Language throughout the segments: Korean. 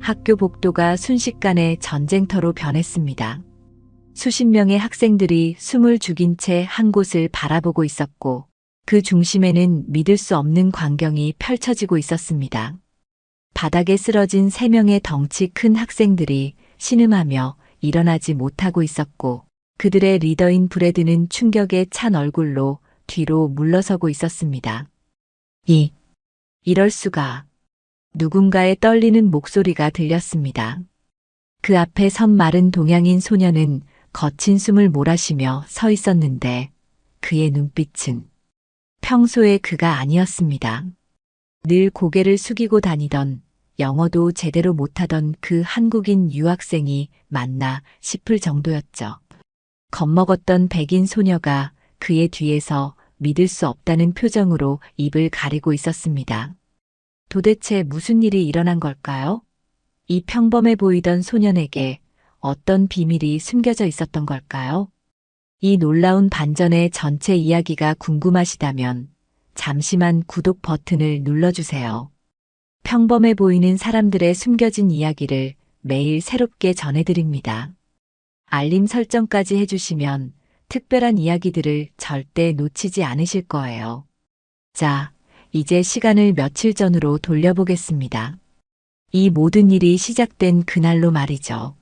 학교 복도가 순식간에 전쟁터로 변했습니다. 수십 명의 학생들이 숨을 죽인 채 한 곳을 바라보고 있었고, 그 중심에는 믿을 수 없는 광경이 펼쳐지고 있었습니다. 바닥에 쓰러진 3명의 덩치 큰 학생들이 신음하며 일어나지 못하고 있었고, 그들의 리더인 브래드는 충격에 찬 얼굴로 뒤로 물러서고 있었습니다. 이럴 수가. 누군가의 떨리는 목소리가 들렸습니다. 그 앞에 선 마른 동양인 소녀는 거친 숨을 몰아쉬며 서 있었는데 그의 눈빛은 평소의 그가 아니었습니다. 늘 고개를 숙이고 다니던, 영어도 제대로 못하던 그 한국인 유학생이 맞나 싶을 정도였죠. 겁먹었던 백인 소녀가 그의 뒤에서 믿을 수 없다는 표정으로 입을 가리고 있었습니다. 도대체 무슨 일이 일어난 걸까요? 이 평범해 보이던 소년에게 어떤 비밀이 숨겨져 있었던 걸까요? 이 놀라운 반전의 전체 이야기가 궁금하시다면 잠시만 구독 버튼을 눌러주세요. 평범해 보이는 사람들의 숨겨진 이야기를 매일 새롭게 전해드립니다. 알림 설정까지 해주시면 특별한 이야기들을 절대 놓치지 않으실 거예요. 자, 이제 시간을 며칠 전으로 돌려보겠습니다. 이 모든 일이 시작된 그날로 말이죠.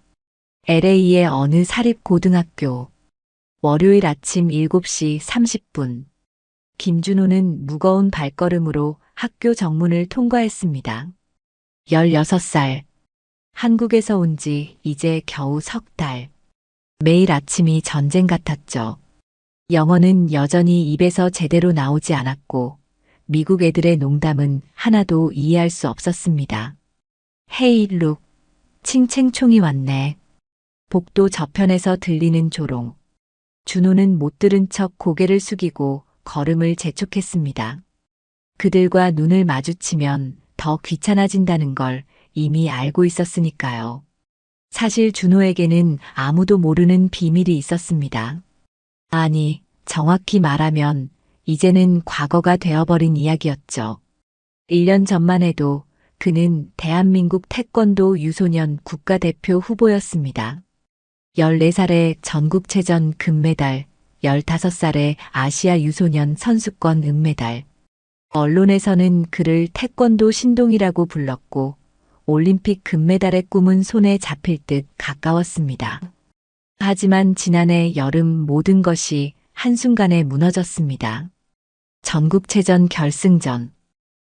LA의 어느 사립고등학교. 월요일 아침 7시 30분. 김준호는 무거운 발걸음으로 학교 정문을 통과했습니다. 16살. 한국에서 온 지 이제 겨우 석 달. 매일 아침이 전쟁 같았죠. 영어는 여전히 입에서 제대로 나오지 않았고, 미국 애들의 농담은 하나도 이해할 수 없었습니다. 헤이 룩, 칭챙총이 왔네. 복도 저편에서 들리는 조롱. 준호는 못 들은 척 고개를 숙이고 걸음을 재촉했습니다. 그들과 눈을 마주치면 더 귀찮아진다는 걸 이미 알고 있었으니까요. 사실 준호에게는 아무도 모르는 비밀이 있었습니다. 아니, 정확히 말하면 이제는 과거가 되어버린 이야기였죠. 1년 전만 해도 그는 대한민국 태권도 유소년 국가대표 후보였습니다. 14살에 전국체전 금메달, 15살에 아시아 유소년 선수권 은메달. 언론에서는 그를 태권도 신동이라고 불렀고, 올림픽 금메달의 꿈은 손에 잡힐 듯 가까웠습니다. 하지만 지난해 여름 모든 것이 한순간에 무너졌습니다. 전국체전 결승전.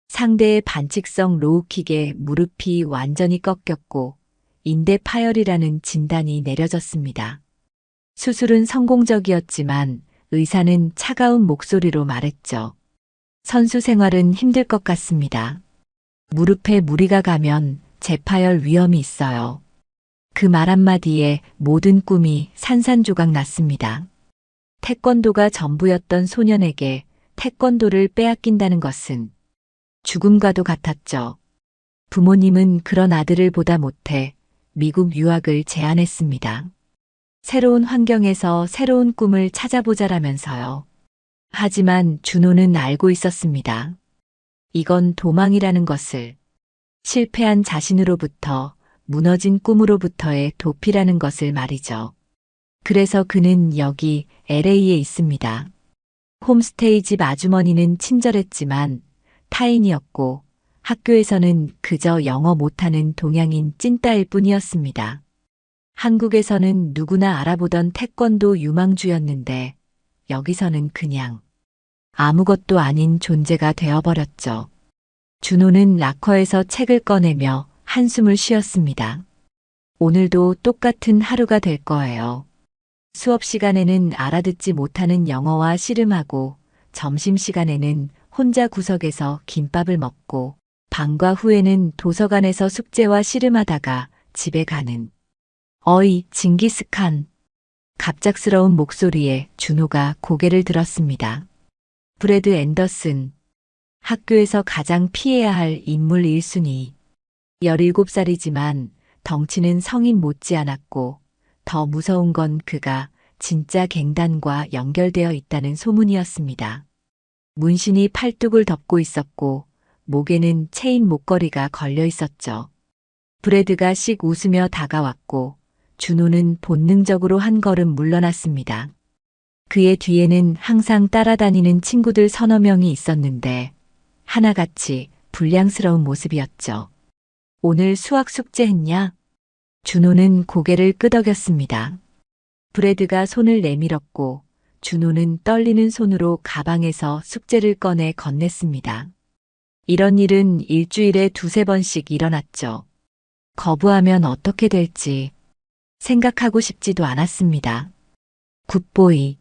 상대의 반칙성 로우킥에 무릎이 완전히 꺾였고 인대 파열이라는 진단이 내려졌습니다. 수술은 성공적이었지만 의사는 차가운 목소리로 말했죠. 선수 생활은 힘들 것 같습니다. 무릎에 무리가 가면 재파열 위험이 있어요. 그 말 한마디에 모든 꿈이 산산조각 났습니다. 태권도가 전부였던 소년에게 태권도를 빼앗긴다는 것은 죽음과도 같았죠. 부모님은 그런 아들을 보다 못해 미국 유학을 제안했습니다. 새로운 환경에서 새로운 꿈을 찾아보자라면서요. 하지만 준호는 알고 있었습니다. 이건 도망이라는 것을. 실패한 자신으로부터, 무너진 꿈으로부터의 도피라는 것을 말이죠. 그래서 그는 여기 LA에 있습니다. 홈스테이 집 아주머니는 친절했지만 타인이었고 학교에서는 그저 영어 못하는 동양인 찐따일 뿐이었습니다. 한국에서는 누구나 알아보던 태권도 유망주였는데 여기서는 그냥 아무것도 아닌 존재가 되어버렸죠. 준호는 락커에서 책을 꺼내며 한숨을 쉬었습니다. 오늘도 똑같은 하루가 될 거예요. 수업 시간에는 알아듣지 못하는 영어와 씨름하고 점심시간에는 혼자 구석에서 김밥을 먹고 방과 후에는 도서관에서 숙제와 씨름하다가 집에 가는. 어이, 징기스칸. 갑작스러운 목소리에 준호가 고개를 들었습니다. 브래드 앤더슨. 학교에서 가장 피해야 할 인물 1순위. 17살이지만 덩치는 성인 못지않았고 더 무서운 건 그가 진짜 갱단과 연결되어 있다는 소문이었습니다. 문신이 팔뚝을 덮고 있었고 목에는 체인 목걸이가 걸려 있었죠. 브래드가 씩 웃으며 다가왔고 준호는 본능적으로 한 걸음 물러났습니다. 그의 뒤에는 항상 따라다니는 친구들 서너 명이 있었는데 하나같이 불량스러운 모습이었죠. 오늘 수학 숙제했냐? 준호는 고개를 끄덕였습니다. 브래드가 손을 내밀었고 준호는 떨리는 손으로 가방에서 숙제를 꺼내 건넸습니다. 이런 일은 일주일에 두세 번씩 일어났죠. 거부하면 어떻게 될지 생각하고 싶지도 않았습니다. 굿보이.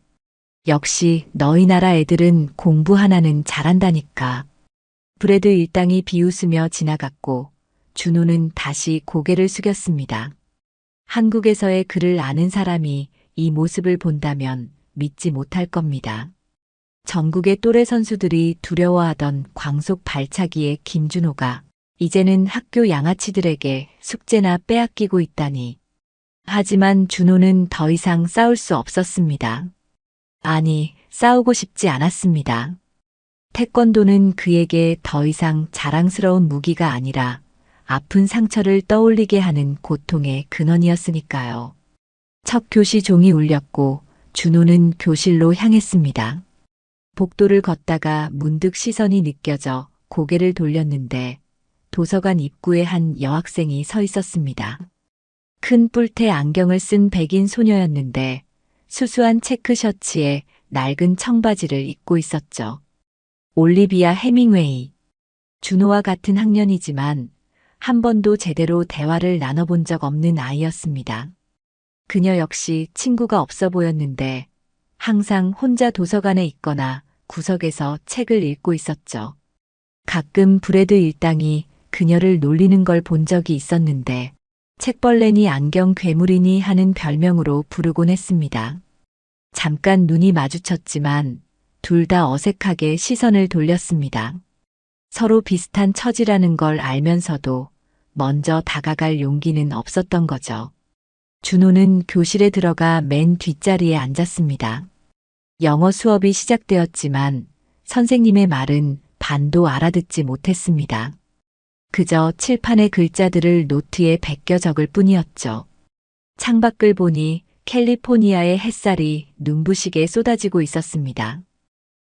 역시 너희 나라 애들은 공부 하나는 잘한다니까. 브래드 일당이 비웃으며 지나갔고 준호는 다시 고개를 숙였습니다. 한국에서의 그를 아는 사람이 이 모습을 본다면 믿지 못할 겁니다. 전국의 또래 선수들이 두려워하던 광속 발차기의 김준호가 이제는 학교 양아치들에게 숙제나 빼앗기고 있다니. 하지만 준호는 더 이상 싸울 수 없었습니다. 아니, 싸우고 싶지 않았습니다. 태권도는 그에게 더 이상 자랑스러운 무기가 아니라 아픈 상처를 떠올리게 하는 고통의 근원이었으니까요. 첫 교시 종이 울렸고 준호는 교실로 향했습니다. 복도를 걷다가 문득 시선이 느껴져 고개를 돌렸는데 도서관 입구에 한 여학생이 서 있었습니다. 큰 뿔테 안경을 쓴 백인 소녀였는데 수수한 체크 셔츠에 낡은 청바지를 입고 있었죠. 올리비아 해밍웨이. 준호와 같은 학년이지만 한 번도 제대로 대화를 나눠본 적 없는 아이였습니다. 그녀 역시 친구가 없어 보였는데 항상 혼자 도서관에 있거나 구석에서 책을 읽고 있었죠. 가끔 브래드 일당이 그녀를 놀리는 걸 본 적이 있었는데 책벌레니 안경 괴물이니 하는 별명으로 부르곤 했습니다. 잠깐 눈이 마주쳤지만 둘 다 어색하게 시선을 돌렸습니다. 서로 비슷한 처지라는 걸 알면서도 먼저 다가갈 용기는 없었던 거죠. 준호는 교실에 들어가 맨 뒷자리에 앉았습니다. 영어 수업이 시작되었지만 선생님의 말은 반도 알아듣지 못했습니다. 그저 칠판의 글자들을 노트에 베껴 적을 뿐이었죠. 창밖을 보니 캘리포니아의 햇살이 눈부시게 쏟아지고 있었습니다.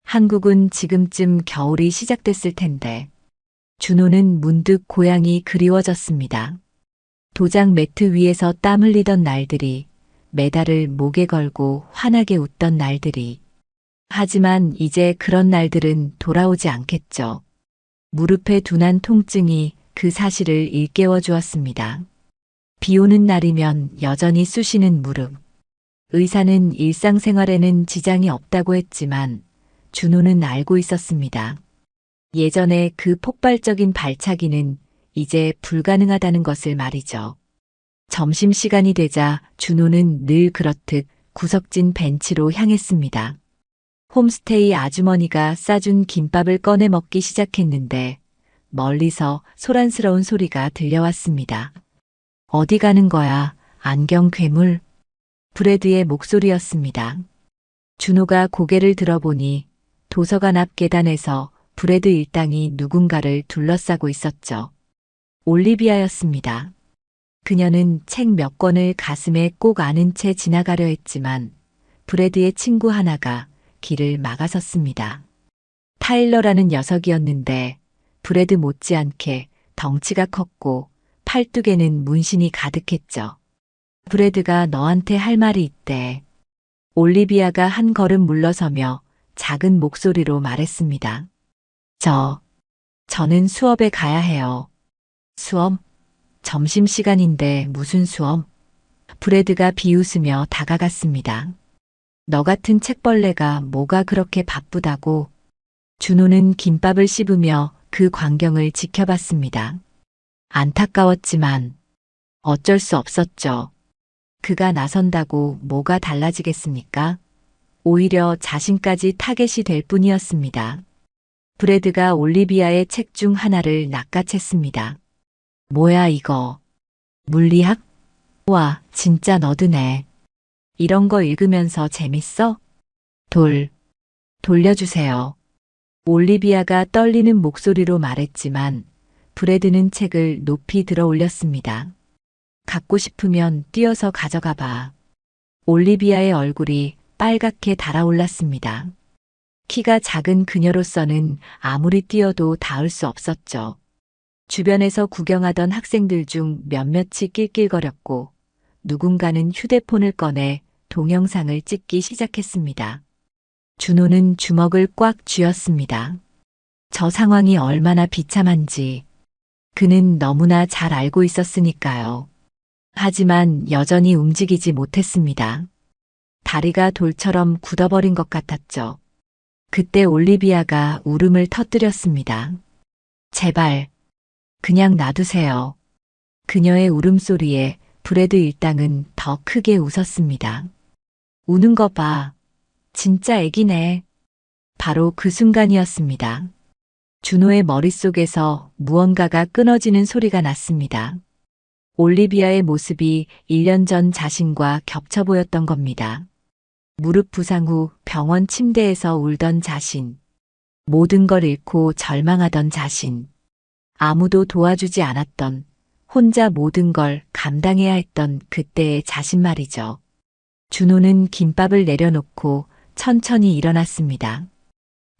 한국은 지금쯤 겨울이 시작됐을 텐데 준호는 문득 고향이 그리워졌습니다. 도장 매트 위에서 땀 흘리던 날들이, 메달을 목에 걸고 환하게 웃던 날들이. 하지만 이제 그런 날들은 돌아오지 않겠죠. 무릎에 둔한 통증이 그 사실을 일깨워 주었습니다. 비 오는 날이면 여전히 쑤시는 무릎. 의사는 일상생활에는 지장이 없다고 했지만 준호는 알고 있었습니다. 예전에 그 폭발적인 발차기는 이제 불가능하다는 것을 말이죠. 점심시간이 되자 준호는 늘 그렇듯 구석진 벤치로 향했습니다. 홈스테이 아주머니가 싸준 김밥을 꺼내 먹기 시작했는데 멀리서 소란스러운 소리가 들려왔습니다. 어디 가는 거야, 안경 괴물? 브래드의 목소리였습니다. 준호가 고개를 들어보니 도서관 앞 계단에서 브래드 일당이 누군가를 둘러싸고 있었죠. 올리비아였습니다. 그녀는 책 몇 권을 가슴에 꼭 안은 채 지나가려 했지만 브래드의 친구 하나가 길을 막아섰습니다. 타일러라는 녀석이었는데 브래드 못지않게 덩치가 컸고 팔뚝에는 문신이 가득했죠. 브래드가 너한테 할 말이 있대. 올리비아가 한 걸음 물러서며 작은 목소리로 말했습니다. 저는 수업에 가야 해요. 수업? 점심시간인데 무슨 수업? 브래드가 비웃으며 다가갔습니다. 너 같은 책벌레가 뭐가 그렇게 바쁘다고? 준호는 김밥을 씹으며 그 광경을 지켜봤습니다. 안타까웠지만 어쩔 수 없었죠. 그가 나선다고 뭐가 달라지겠습니까? 오히려 자신까지 타겟이 될 뿐이었습니다. 브래드가 올리비아의 책 중 하나를 낚아챘습니다. 뭐야 이거? 물리학? 와, 진짜 너드네. 이런 거 읽으면서 재밌어? 돌려주세요. 올리비아가 떨리는 목소리로 말했지만 브래드는 책을 높이 들어 올렸습니다. 갖고 싶으면 뛰어서 가져가 봐. 올리비아의 얼굴이 빨갛게 달아올랐습니다. 키가 작은 그녀로서는 아무리 뛰어도 닿을 수 없었죠. 주변에서 구경하던 학생들 중 몇몇이 낄낄거렸고 누군가는 휴대폰을 꺼내 동영상을 찍기 시작했습니다. 준호는 주먹을 꽉 쥐었습니다. 저 상황이 얼마나 비참한지 그는 너무나 잘 알고 있었으니까요. 하지만 여전히 움직이지 못했습니다. 다리가 돌처럼 굳어버린 것 같았죠. 그때 올리비아가 울음을 터뜨렸습니다. 제발, 그냥 놔두세요. 그녀의 울음소리에 브래드 일당은 더 크게 웃었습니다. 우는 거 봐. 진짜 애기네. 바로 그 순간이었습니다. 준호의 머릿속에서 무언가가 끊어지는 소리가 났습니다. 올리비아의 모습이 1년 전 자신과 겹쳐 보였던 겁니다. 무릎 부상 후 병원 침대에서 울던 자신, 모든 걸 잃고 절망하던 자신, 아무도 도와주지 않았던, 혼자 모든 걸 감당해야 했던 그때의 자신 말이죠. 준호는 김밥을 내려놓고 천천히 일어났습니다.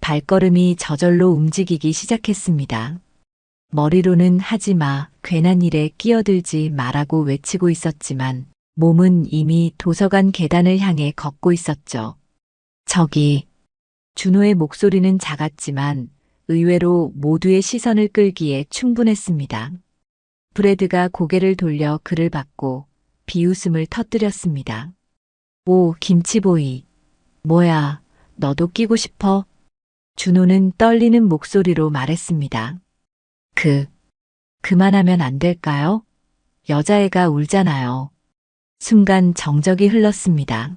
발걸음이 저절로 움직이기 시작했습니다. 머리로는 하지 마, 괜한 일에 끼어들지 마라고 외치고 있었지만 몸은 이미 도서관 계단을 향해 걷고 있었죠. 저기, 준호의 목소리는 작았지만 의외로 모두의 시선을 끌기에 충분했습니다. 브래드가 고개를 돌려 그를 받고 비웃음을 터뜨렸습니다. 오, 김치보이. 뭐야, 너도 끼고 싶어? 준호는 떨리는 목소리로 말했습니다. 그만하면 안 될까요? 여자애가 울잖아요. 순간 정적이 흘렀습니다.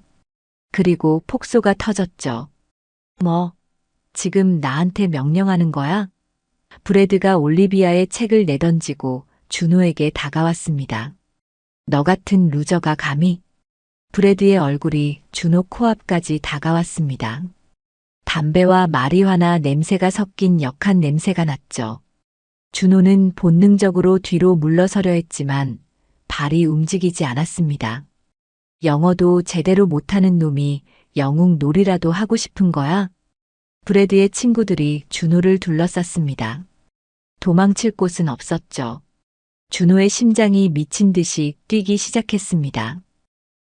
그리고 폭소가 터졌죠. 뭐, 지금 나한테 명령하는 거야? 브래드가 올리비아의 책을 내던지고 준호에게 다가왔습니다. 너 같은 루저가 감히? 브래드의 얼굴이 준호 코앞까지 다가왔습니다. 담배와 마리화나 냄새가 섞인 역한 냄새가 났죠. 준호는 본능적으로 뒤로 물러서려 했지만 발이 움직이지 않았습니다. 영어도 제대로 못하는 놈이 영웅 놀이라도 하고 싶은 거야? 브래드의 친구들이 준호를 둘러쌌습니다. 도망칠 곳은 없었죠. 준호의 심장이 미친 듯이 뛰기 시작했습니다.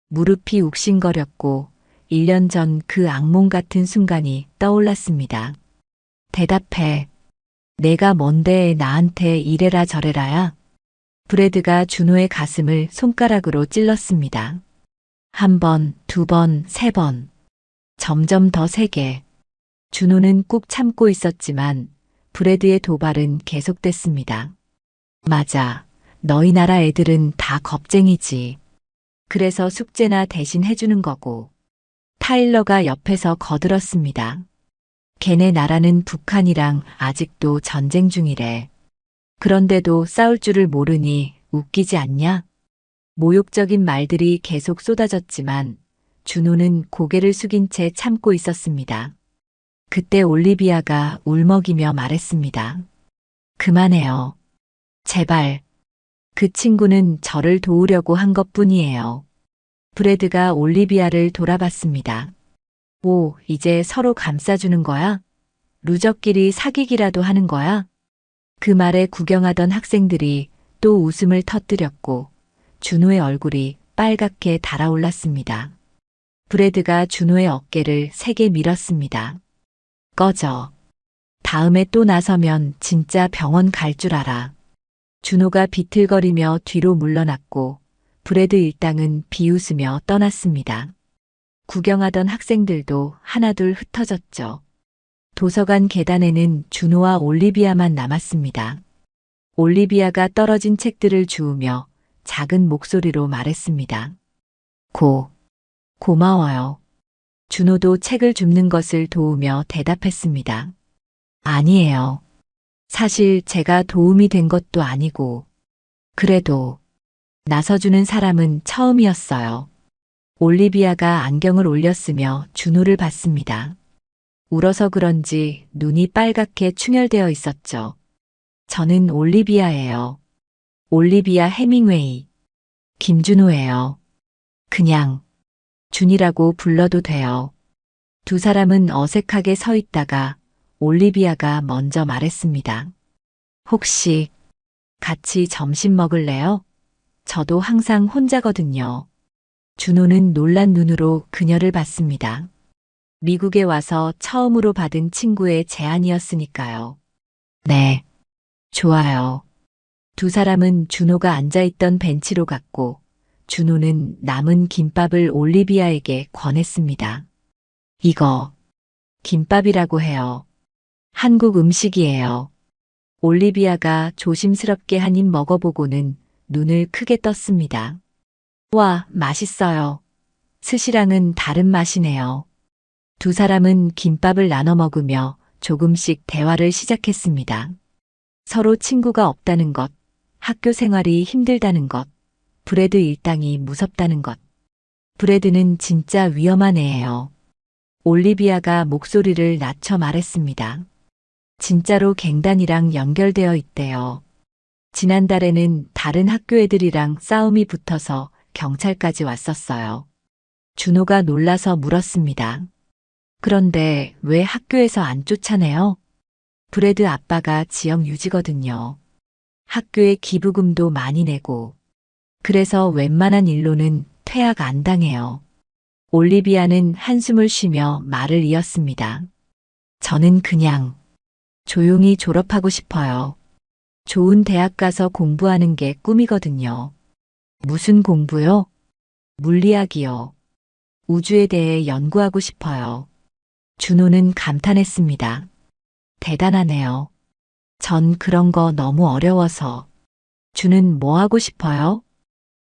무릎이 욱신거렸고 1년 전 그 악몽 같은 순간이 떠올랐습니다. 대답해. 내가 뭔데 나한테 이래라 저래라야? 브래드가 준호의 가슴을 손가락으로 찔렀습니다. 1번, 2번, 3번. 점점 더 세게. 준호는 꾹 참고 있었지만 브래드의 도발은 계속됐습니다. 맞아. 너희 나라 애들은 다 겁쟁이지. 그래서 숙제나 대신 해주는 거고. 타일러가 옆에서 거들었습니다. 걔네 나라는 북한이랑 아직도 전쟁 중이래. 그런데도 싸울 줄을 모르니 웃기지 않냐? 모욕적인 말들이 계속 쏟아졌지만 준호는 고개를 숙인 채 참고 있었습니다. 그때 올리비아가 울먹이며 말했습니다. 그만해요. 제발. 그 친구는 저를 도우려고 한 것뿐이에요. 브래드가 올리비아를 돌아봤습니다. 오, 이제 서로 감싸주는 거야? 루저끼리 사귀기라도 하는 거야? 그 말에 구경하던 학생들이 또 웃음을 터뜨렸고 준호의 얼굴이 빨갛게 달아올랐습니다. 브래드가 준호의 어깨를 세게 밀었습니다. 꺼져. 다음에 또 나서면 진짜 병원 갈 줄 알아. 준호가 비틀거리며 뒤로 물러났고 브래드 일당은 비웃으며 떠났습니다. 구경하던 학생들도 하나둘 흩어졌죠. 도서관 계단에는 준호와 올리비아만 남았습니다. 올리비아가 떨어진 책들을 주우며 작은 목소리로 말했습니다. 고마워요. 준호도 책을 줍는 것을 도우며 대답했습니다. 아니에요. 사실 제가 도움이 된 것도 아니고, 그래도 나서주는 사람은 처음이었어요. 올리비아가 안경을 올렸으며 준호를 봤습니다. 울어서 그런지 눈이 빨갛게 충혈되어 있었죠. 저는 올리비아예요. 올리비아 해밍웨이. 김준호예요. 그냥 준이라고 불러도 돼요. 두 사람은 어색하게 서 있다가 올리비아가 먼저 말했습니다. 혹시 같이 점심 먹을래요? 저도 항상 혼자거든요. 준호는 놀란 눈으로 그녀를 봤습니다. 미국에 와서 처음으로 받은 친구의 제안이었으니까요. 네, 좋아요. 두 사람은 준호가 앉아있던 벤치로 갔고 준호는 남은 김밥을 올리비아에게 권했습니다. 이거 김밥이라고 해요. 한국 음식이에요. 올리비아가 조심스럽게 한 입 먹어보고는 눈을 크게 떴습니다. 와, 맛있어요. 스시랑은 다른 맛이네요. 두 사람은 김밥을 나눠 먹으며 조금씩 대화를 시작했습니다. 서로 친구가 없다는 것, 학교 생활이 힘들다는 것, 브래드 일당이 무섭다는 것. 브래드는 진짜 위험한 애예요. 올리비아가 목소리를 낮춰 말했습니다. 진짜로 갱단이랑 연결되어 있대요. 지난달에는 다른 학교 애들이랑 싸움이 붙어서 경찰까지 왔었어요. 준호가 놀라서 물었습니다. 그런데 왜 학교에서 안 쫓아내요? 브래드 아빠가 지역 유지거든요. 학교에 기부금도 많이 내고. 그래서 웬만한 일로는 퇴학 안 당해요. 올리비아는 한숨을 쉬며 말을 이었습니다. 저는 그냥 조용히 졸업하고 싶어요. 좋은 대학 가서 공부하는 게 꿈이거든요. 무슨 공부요? 물리학이요. 우주에 대해 연구하고 싶어요. 준호는 감탄했습니다. 대단하네요. 전 그런 거 너무 어려워서. 준은 뭐 하고 싶어요?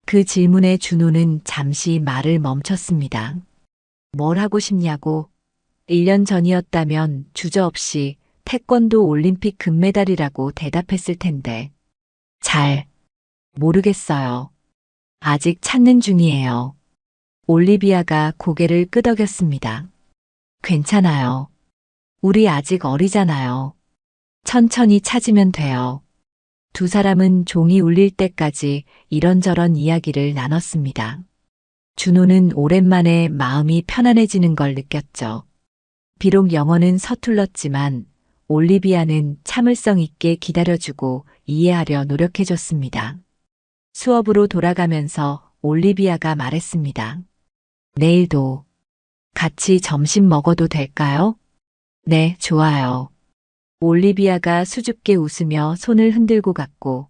그 질문에 준호는 잠시 말을 멈췄습니다. 뭘 하고 싶냐고? 1년 전이었다면 주저없이 태권도 올림픽 금메달이라고 대답했을 텐데. 잘 모르겠어요. 아직 찾는 중이에요. 올리비아가 고개를 끄덕였습니다. 괜찮아요. 우리 아직 어리잖아요. 천천히 찾으면 돼요. 두 사람은 종이 울릴 때까지 이런저런 이야기를 나눴습니다. 준호는 오랜만에 마음이 편안해지는 걸 느꼈죠. 비록 영어는 서툴렀지만 올리비아는 참을성 있게 기다려주고 이해하려 노력해줬습니다. 수업으로 돌아가면서 올리비아가 말했습니다. 내일도 같이 점심 먹어도 될까요? 네, 좋아요. 올리비아가 수줍게 웃으며 손을 흔들고 갔고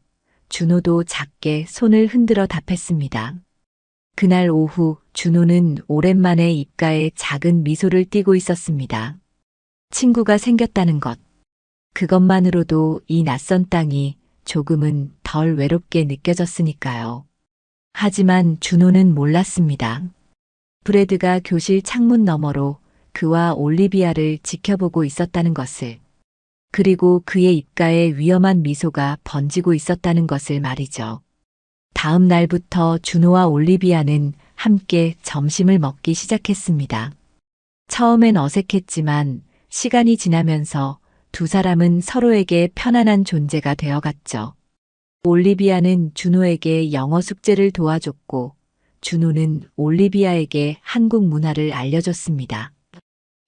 준호도 작게 손을 흔들어 답했습니다. 그날 오후 준호는 오랜만에 입가에 작은 미소를 띠고 있었습니다. 친구가 생겼다는 것. 그것만으로도 이 낯선 땅이 조금은 덜 외롭게 느껴졌으니까요. 하지만 준호는 몰랐습니다. 브래드가 교실 창문 너머로 그와 올리비아를 지켜보고 있었다는 것을. 그리고 그의 입가에 위험한 미소가 번지고 있었다는 것을 말이죠. 다음 날부터 준호와 올리비아는 함께 점심을 먹기 시작했습니다. 처음엔 어색했지만 시간이 지나면서 두 사람은 서로에게 편안한 존재가 되어갔죠. 올리비아는 준호에게 영어 숙제를 도와줬고 준호는 올리비아에게 한국 문화를 알려줬습니다.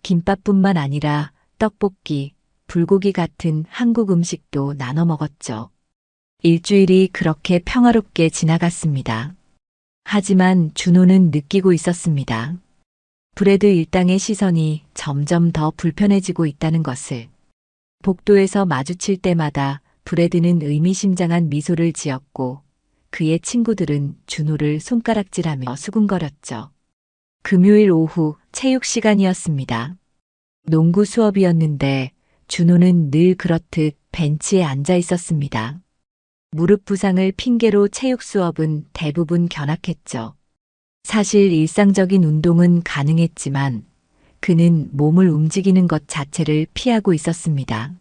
김밥뿐만 아니라 떡볶이, 불고기 같은 한국 음식도 나눠 먹었죠. 일주일이 그렇게 평화롭게 지나갔습니다. 하지만 준호는 느끼고 있었습니다. 브래드 일당의 시선이 점점 더 불편해지고 있다는 것을. 복도에서 마주칠 때마다 브래드는 의미심장한 미소를 지었고 그의 친구들은 준호를 손가락질하며 수군거렸죠. 금요일 오후 체육 시간이었습니다. 농구 수업이었는데 준호는 늘 그렇듯 벤치에 앉아 있었습니다. 무릎 부상을 핑계로 체육 수업은 대부분 견학했죠. 사실 일상적인 운동은 가능했지만 그는 몸을 움직이는 것 자체를 피하고 있었습니다.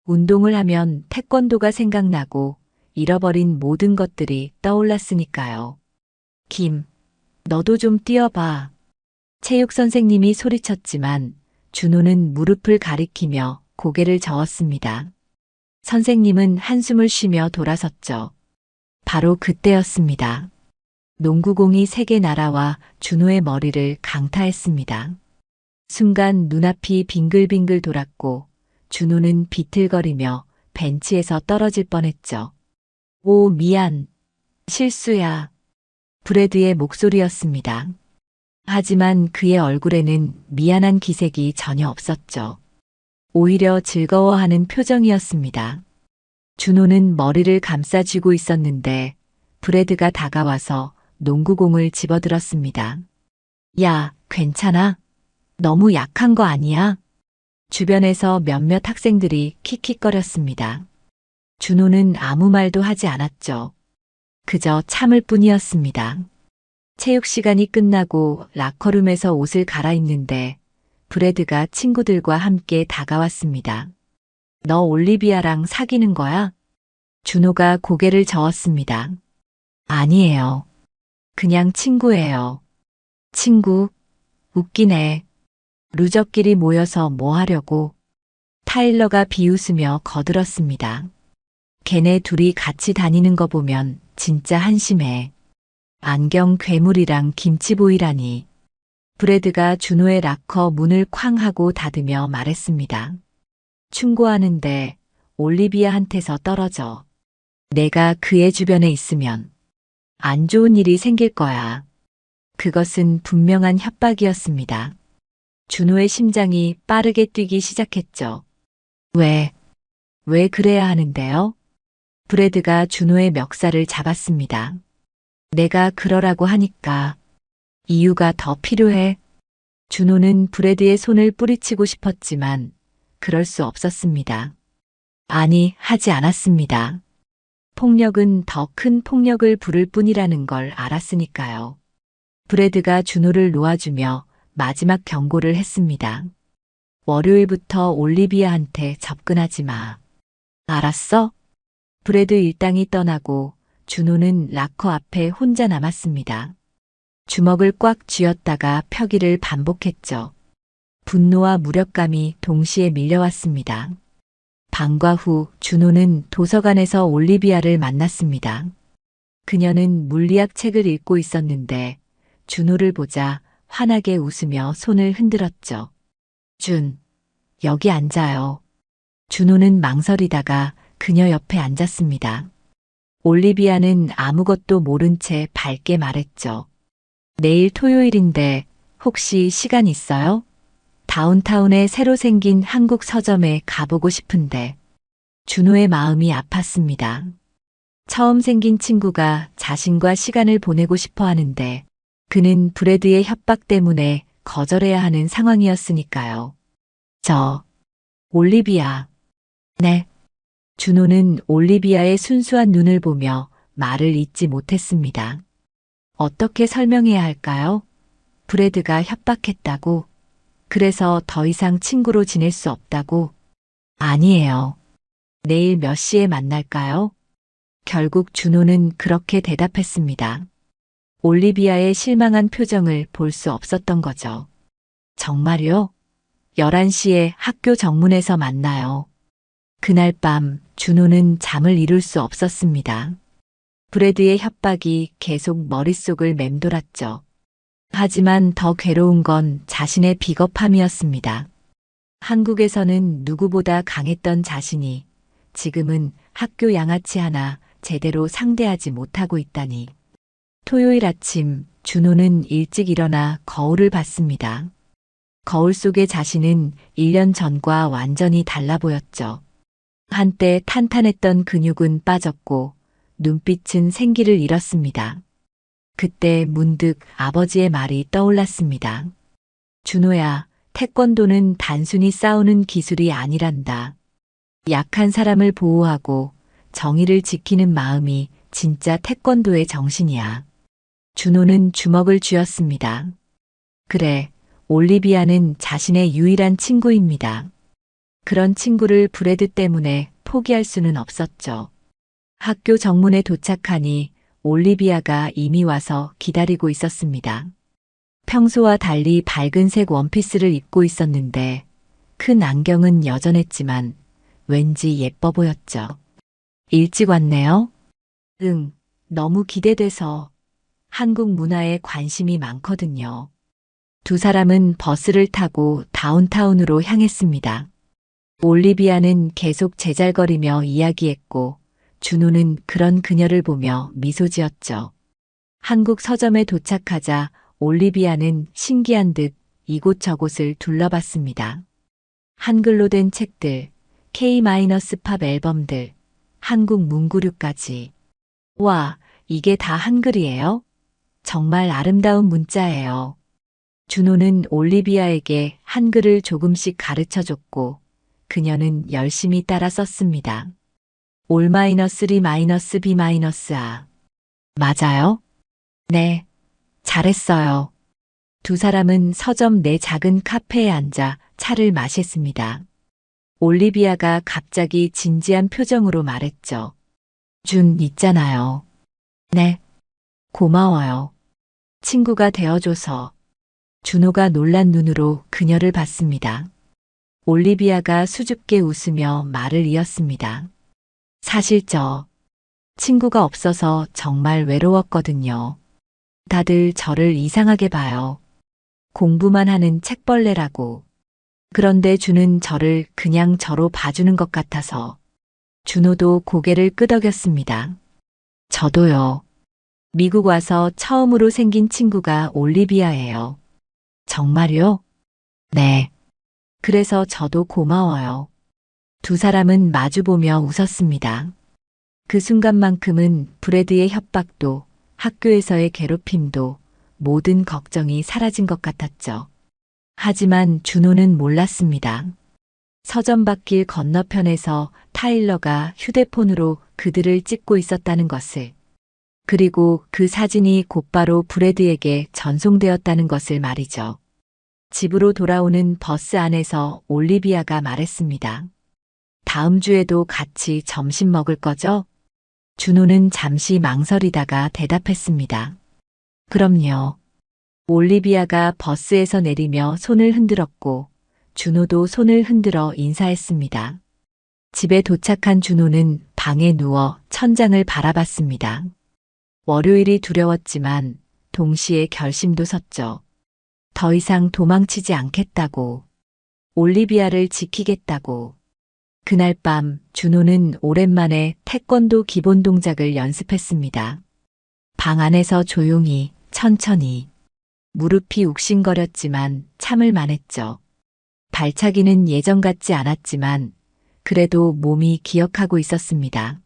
운동을 하면 태권도가 생각나고 잃어버린 모든 것들이 떠올랐으니까요. 김, 너도 좀 뛰어봐. 체육 선생님이 소리쳤지만 준호는 무릎을 가리키며 고개를 저었습니다. 선생님은 한숨을 쉬며 돌아섰죠. 바로 그때였습니다. 농구공이 세게 날아와 준호의 머리를 강타했습니다. 순간 눈앞이 빙글빙글 돌았고 준호는 비틀거리며 벤치에서 떨어질 뻔했죠. 오, 미안. 실수야. 브래드의 목소리였습니다. 하지만 그의 얼굴에는 미안한 기색이 전혀 없었죠. 오히려 즐거워하는 표정이었습니다. 준호는 머리를 감싸쥐고 있었는데 브래드가 다가와서 농구공을 집어들었습니다. 야, 괜찮아? 너무 약한 거 아니야? 주변에서 몇몇 학생들이 킥킥거렸습니다. 준호는 아무 말도 하지 않았죠. 그저 참을 뿐이었습니다. 체육 시간이 끝나고 라커룸에서 옷을 갈아입는데 브래드가 친구들과 함께 다가왔습니다. 너 올리비아랑 사귀는 거야? 준호가 고개를 저었습니다. 아니에요. 그냥 친구예요. 친구? 웃기네. 루저끼리 모여서 뭐 하려고? 타일러가 비웃으며 거들었습니다. 걔네 둘이 같이 다니는 거 보면 진짜 한심해. 안경 괴물이랑 김치보이라니. 브래드가 준호의 락커 문을 쾅 하고 닫으며 말했습니다. 충고하는데 올리비아한테서 떨어져. 내가 그의 주변에 있으면 안 좋은 일이 생길 거야. 그것은 분명한 협박이었습니다. 준호의 심장이 빠르게 뛰기 시작했죠. 왜 그래야 하는데요? 브래드가 준호의 멱살을 잡았습니다. 내가 그러라고 하니까 이유가 더 필요해. 준호는 브래드의 손을 뿌리치고 싶었지만 그럴 수 없었습니다. 아니, 하지 않았습니다. 폭력은 더 큰 폭력을 부를 뿐이라는 걸 알았으니까요. 브래드가 준호를 놓아주며 마지막 경고를 했습니다. 월요일부터 올리비아한테 접근하지 마. 알았어? 브래드 일당이 떠나고 준호는 락커 앞에 혼자 남았습니다. 주먹을 꽉 쥐었다가 펴기를 반복했죠. 분노와 무력감이 동시에 밀려왔습니다. 방과 후 준호는 도서관에서 올리비아를 만났습니다. 그녀는 물리학 책을 읽고 있었는데 준호를 보자 환하게 웃으며 손을 흔들었죠. 여기 앉아요. 준호는 망설이다가 그녀 옆에 앉았습니다. 올리비아는 아무것도 모른 채 밝게 말했죠. 내일 토요일인데 혹시 시간 있어요? 다운타운에 새로 생긴 한국 서점에 가보고 싶은데. 준호의 마음이 아팠습니다. 처음 생긴 친구가 자신과 시간을 보내고 싶어 하는데 그는 브래드의 협박 때문에 거절해야 하는 상황이었으니까요. 올리비아. 네. 준호는 올리비아의 순수한 눈을 보며 말을 잇지 못했습니다. 어떻게 설명해야 할까요? 브래드가 협박했다고? 그래서 더 이상 친구로 지낼 수 없다고? 아니에요. 내일 몇 시에 만날까요? 결국 준호는 그렇게 대답했습니다. 올리비아의 실망한 표정을 볼 수 없었던 거죠. 정말요? 11시에 학교 정문에서 만나요. 그날 밤 준호는 잠을 이룰 수 없었습니다. 브래드의 협박이 계속 머릿속을 맴돌았죠. 하지만 더 괴로운 건 자신의 비겁함이었습니다. 한국에서는 누구보다 강했던 자신이 지금은 학교 양아치 하나 제대로 상대하지 못하고 있다니. 토요일 아침 준호는 일찍 일어나 거울을 봤습니다. 거울 속의 자신은 1년 전과 완전히 달라 보였죠. 한때 탄탄했던 근육은 빠졌고 눈빛은 생기를 잃었습니다. 그때 문득 아버지의 말이 떠올랐습니다. 준호야, 태권도는 단순히 싸우는 기술이 아니란다. 약한 사람을 보호하고 정의를 지키는 마음이 진짜 태권도의 정신이야. 준호는 주먹을 쥐었습니다. 그래, 올리비아는 자신의 유일한 친구입니다. 그런 친구를 브래드 때문에 포기할 수는 없었죠. 학교 정문에 도착하니 올리비아가 이미 와서 기다리고 있었습니다. 평소와 달리 밝은색 원피스를 입고 있었는데 큰 안경은 여전했지만 왠지 예뻐 보였죠. 일찍 왔네요. 응, 너무 기대돼서 한국 문화에 관심이 많거든요. 두 사람은 버스를 타고 다운타운으로 향했습니다. 올리비아는 계속 제잘거리며 이야기했고, 준호는 그런 그녀를 보며 미소 지었죠. 한국 서점에 도착하자 올리비아는 신기한 듯 이곳저곳을 둘러봤습니다. 한글로 된 책들, K-팝 앨범들, 한국 문구류까지. 와, 이게 다 한글이에요? 정말 아름다운 문자예요. 준호는 올리비아에게 한글을 조금씩 가르쳐 줬고, 그녀는 열심히 따라 썼습니다. 올-3-B-A. 맞아요? 네, 잘했어요. 두 사람은 서점 내 작은 카페에 앉아 차를 마셨습니다. 올리비아가 갑자기 진지한 표정으로 말했죠. 준 있잖아요. 네, 고마워요. 친구가 되어줘서. 준호가 놀란 눈으로 그녀를 봤습니다. 올리비아가 수줍게 웃으며 말을 이었습니다. 사실 친구가 없어서 정말 외로웠거든요. 다들 저를 이상하게 봐요. 공부만 하는 책벌레라고. 그런데 준은 저를 그냥 저로 봐주는 것 같아서. 준호도 고개를 끄덕였습니다. 저도요. 미국 와서 처음으로 생긴 친구가 올리비아예요. 정말요? 네. 그래서 저도 고마워요. 두 사람은 마주보며 웃었습니다. 그 순간만큼은 브래드의 협박도 학교에서의 괴롭힘도 모든 걱정이 사라진 것 같았죠. 하지만 준호는 몰랐습니다. 서점 밖길 건너편에서 타일러가 휴대폰으로 그들을 찍고 있었다는 것을, 그리고 그 사진이 곧바로 브래드에게 전송되었다는 것을 말이죠. 집으로 돌아오는 버스 안에서 올리비아가 말했습니다. 다음 주에도 같이 점심 먹을 거죠? 준호는 잠시 망설이다가 대답했습니다. 그럼요. 올리비아가 버스에서 내리며 손을 흔들었고, 준호도 손을 흔들어 인사했습니다. 집에 도착한 준호는 방에 누워 천장을 바라봤습니다. 월요일이 두려웠지만 동시에 결심도 섰죠. 더 이상 도망치지 않겠다고. 올리비아를 지키겠다고. 그날 밤 준호는 오랜만에 태권도 기본 동작을 연습했습니다. 방 안에서 조용히, 천천히. 무릎이 욱신거렸지만 참을 만했죠. 발차기는 예전 같지 않았지만 그래도 몸이 기억하고 있었습니다.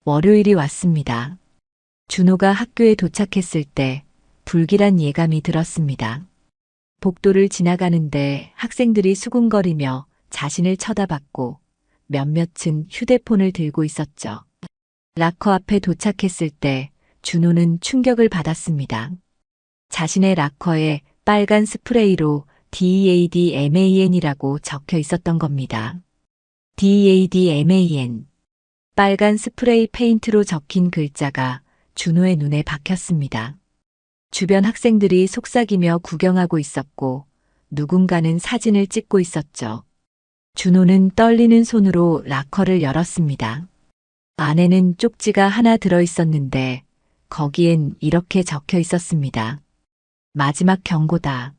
월요일이 왔습니다. 준호가 학교에 도착했을 때 불길한 예감이 들었습니다. 복도를 지나가는데 학생들이 수군거리며 자신을 쳐다봤고 몇몇은 휴대폰을 들고 있었죠. 락커 앞에 도착했을 때 준호는 충격을 받았습니다. 자신의 락커에 빨간 스프레이로 DADMAN이라고 적혀 있었던 겁니다. DADMAN. 빨간 스프레이 페인트로 적힌 글자가 준호의 눈에 박혔습니다. 주변 학생들이 속삭이며 구경하고 있었고 누군가는 사진을 찍고 있었죠. 준호는 떨리는 손으로 락커를 열었습니다. 안에는 쪽지가 하나 들어 있었는데 거기엔 이렇게 적혀 있었습니다. 마지막 경고다.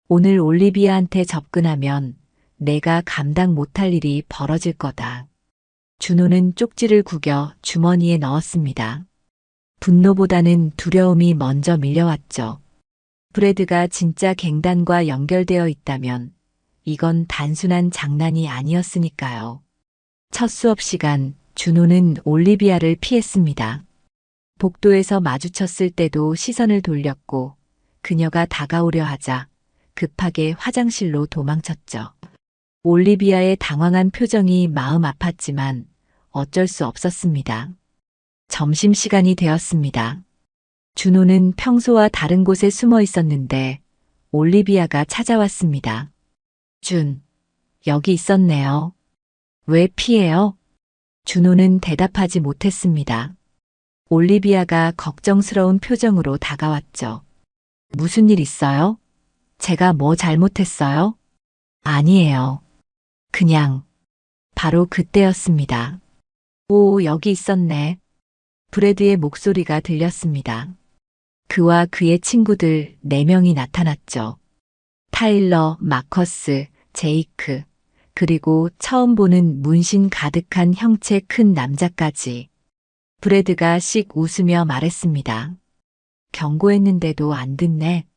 오늘 올리비아한테 접근하면 내가 감당 못할 일이 벌어질 거다. 준호는 쪽지를 구겨 주머니에 넣었습니다. 분노보다는 두려움이 먼저 밀려왔죠. 브래드가 진짜 갱단과 연결되어 있다면 이건 단순한 장난이 아니었으니까요. 첫 수업 시간 준호는 올리비아를 피했습니다. 복도에서 마주쳤을 때도 시선을 돌렸고 그녀가 다가오려 하자 급하게 화장실로 도망쳤죠. 올리비아의 당황한 표정이 마음 아팠지만 어쩔 수 없었습니다. 점심시간이 되었습니다. 준호는 평소와 다른 곳에 숨어 있었는데 올리비아가 찾아왔습니다. 준, 여기 있었네요. 왜 피해요? 준호는 대답하지 못했습니다. 올리비아가 걱정스러운 표정으로 다가왔죠. 무슨 일 있어요? 제가 뭐 잘못했어요? 아니에요. 그냥 바로 그때였습니다. 오, 여기 있었네. 브래드의 목소리가 들렸습니다. 그와 그의 친구들 4명이 나타났죠. 타일러, 마커스, 제이크, 그리고 처음 보는 문신 가득한 형체 큰 남자까지. 브래드가 씩 웃으며 말했습니다. 경고했는데도 안 듣네.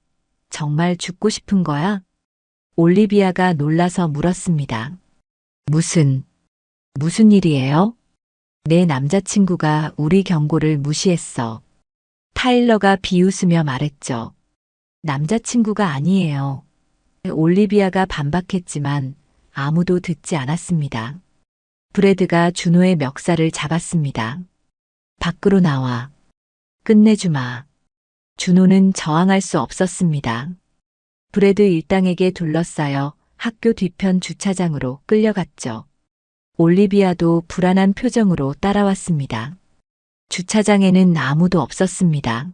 정말 죽고 싶은 거야? 올리비아가 놀라서 물었습니다. 무슨 일이에요? 내 남자친구가 우리 경고를 무시했어. 타일러가 비웃으며 말했죠. 남자친구가 아니에요. 올리비아가 반박했지만 아무도 듣지 않았습니다. 브래드가 준호의 멱살을 잡았습니다. 밖으로 나와. 끝내주마. 준호는 저항할 수 없었습니다. 브래드 일당에게 둘러싸여 학교 뒤편 주차장으로 끌려갔죠. 올리비아도 불안한 표정으로 따라왔습니다. 주차장에는 아무도 없었습니다.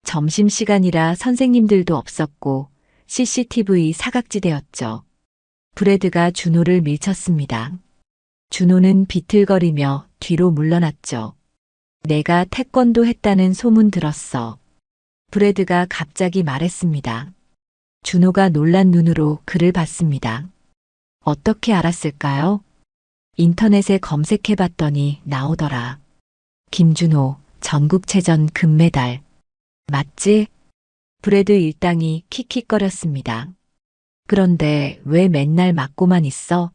점심시간이라 선생님들도 없었고 CCTV 사각지대였죠. 브래드가 준호를 밀쳤습니다. 준호는 비틀거리며 뒤로 물러났죠. 내가 태권도 했다는 소문 들었어. 브래드가 갑자기 말했습니다. 준호가 놀란 눈으로 그를 봤습니다. 어떻게 알았을까요? 인터넷에 검색해봤더니 나오더라. 김준호, 전국체전 금메달. 맞지? 브래드 일당이 킥킥거렸습니다. 그런데 왜 맨날 맞고만 있어?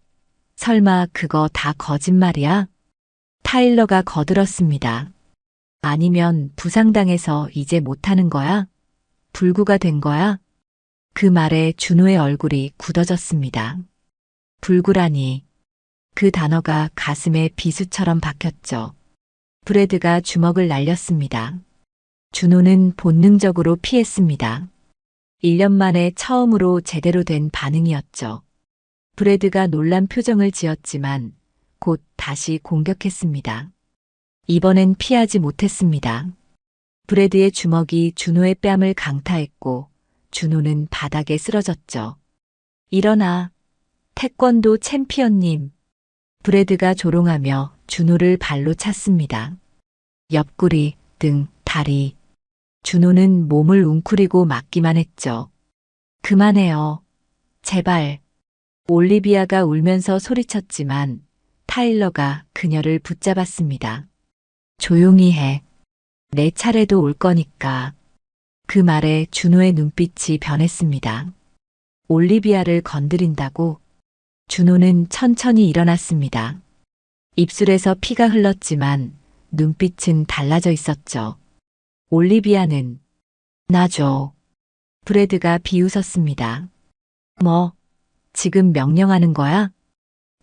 설마 그거 다 거짓말이야? 타일러가 거들었습니다. 아니면 부상당해서 이제 못하는 거야? 불구가 된 거야? 그 말에 준호의 얼굴이 굳어졌습니다. 불구라니. 그 단어가 가슴에 비수처럼 박혔죠. 브래드가 주먹을 날렸습니다. 준호는 본능적으로 피했습니다. 1년 만에 처음으로 제대로 된 반응이었죠. 브래드가 놀란 표정을 지었지만 곧 다시 공격했습니다. 이번엔 피하지 못했습니다. 브래드의 주먹이 준호의 뺨을 강타했고 준호는 바닥에 쓰러졌죠. 일어나, 태권도 챔피언님. 브래드가 조롱하며 준호를 발로 찼습니다. 옆구리, 등, 다리. 준호는 몸을 웅크리고 맞기만 했죠. 그만해요. 제발. 올리비아가 울면서 소리쳤지만 타일러가 그녀를 붙잡았습니다. 조용히 해. 내 차례도 올 거니까. 그 말에 준호의 눈빛이 변했습니다. 올리비아를 건드린다고? 준호는 천천히 일어났습니다. 입술에서 피가 흘렀지만 눈빛은 달라져 있었죠. 올리비아는 놔줘. 브래드가 비웃었습니다. 뭐, 지금 명령하는 거야?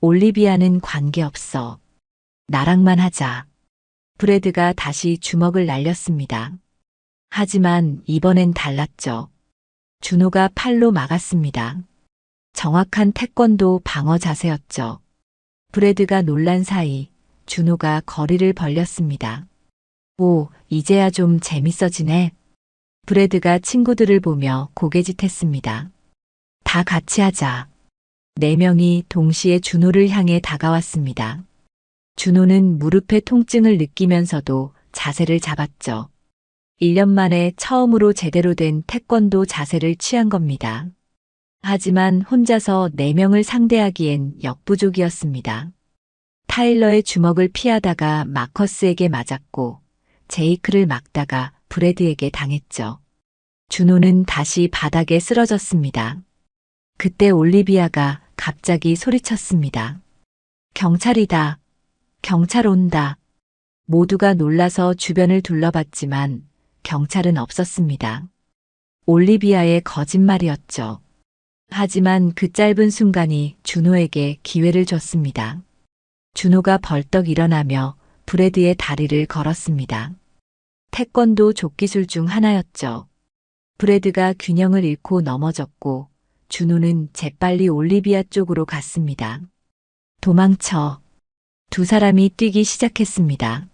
올리비아는 관계없어. 나랑만 하자. 브래드가 다시 주먹을 날렸습니다. 하지만 이번엔 달랐죠. 준호가 팔로 막았습니다. 정확한 태권도 방어 자세였죠. 브래드가 놀란 사이 준호가 거리를 벌렸습니다. 오, 이제야 좀 재밌어지네. 브래드가 친구들을 보며 고개짓했습니다. 다 같이 하자. 4명이 동시에 준호를 향해 다가왔습니다. 준호는 무릎의 통증을 느끼면서도 자세를 잡았죠. 1년 만에 처음으로 제대로 된 태권도 자세를 취한 겁니다. 하지만 혼자서 4명을 상대하기엔 역부족이었습니다. 타일러의 주먹을 피하다가 마커스에게 맞았고 제이크를 막다가 브래드에게 당했죠. 준호는 다시 바닥에 쓰러졌습니다. 그때 올리비아가 갑자기 소리쳤습니다. 경찰이다. 경찰 온다. 모두가 놀라서 주변을 둘러봤지만 경찰은 없었습니다. 올리비아의 거짓말이었죠. 하지만 그 짧은 순간이 준호에게 기회를 줬습니다. 준호가 벌떡 일어나며 브래드의 다리를 걸었습니다. 태권도 족기술 중 하나였죠. 브래드가 균형을 잃고 넘어졌고 준호는 재빨리 올리비아 쪽으로 갔습니다. 도망쳐. 2 사람이 뛰기 시작했습니다.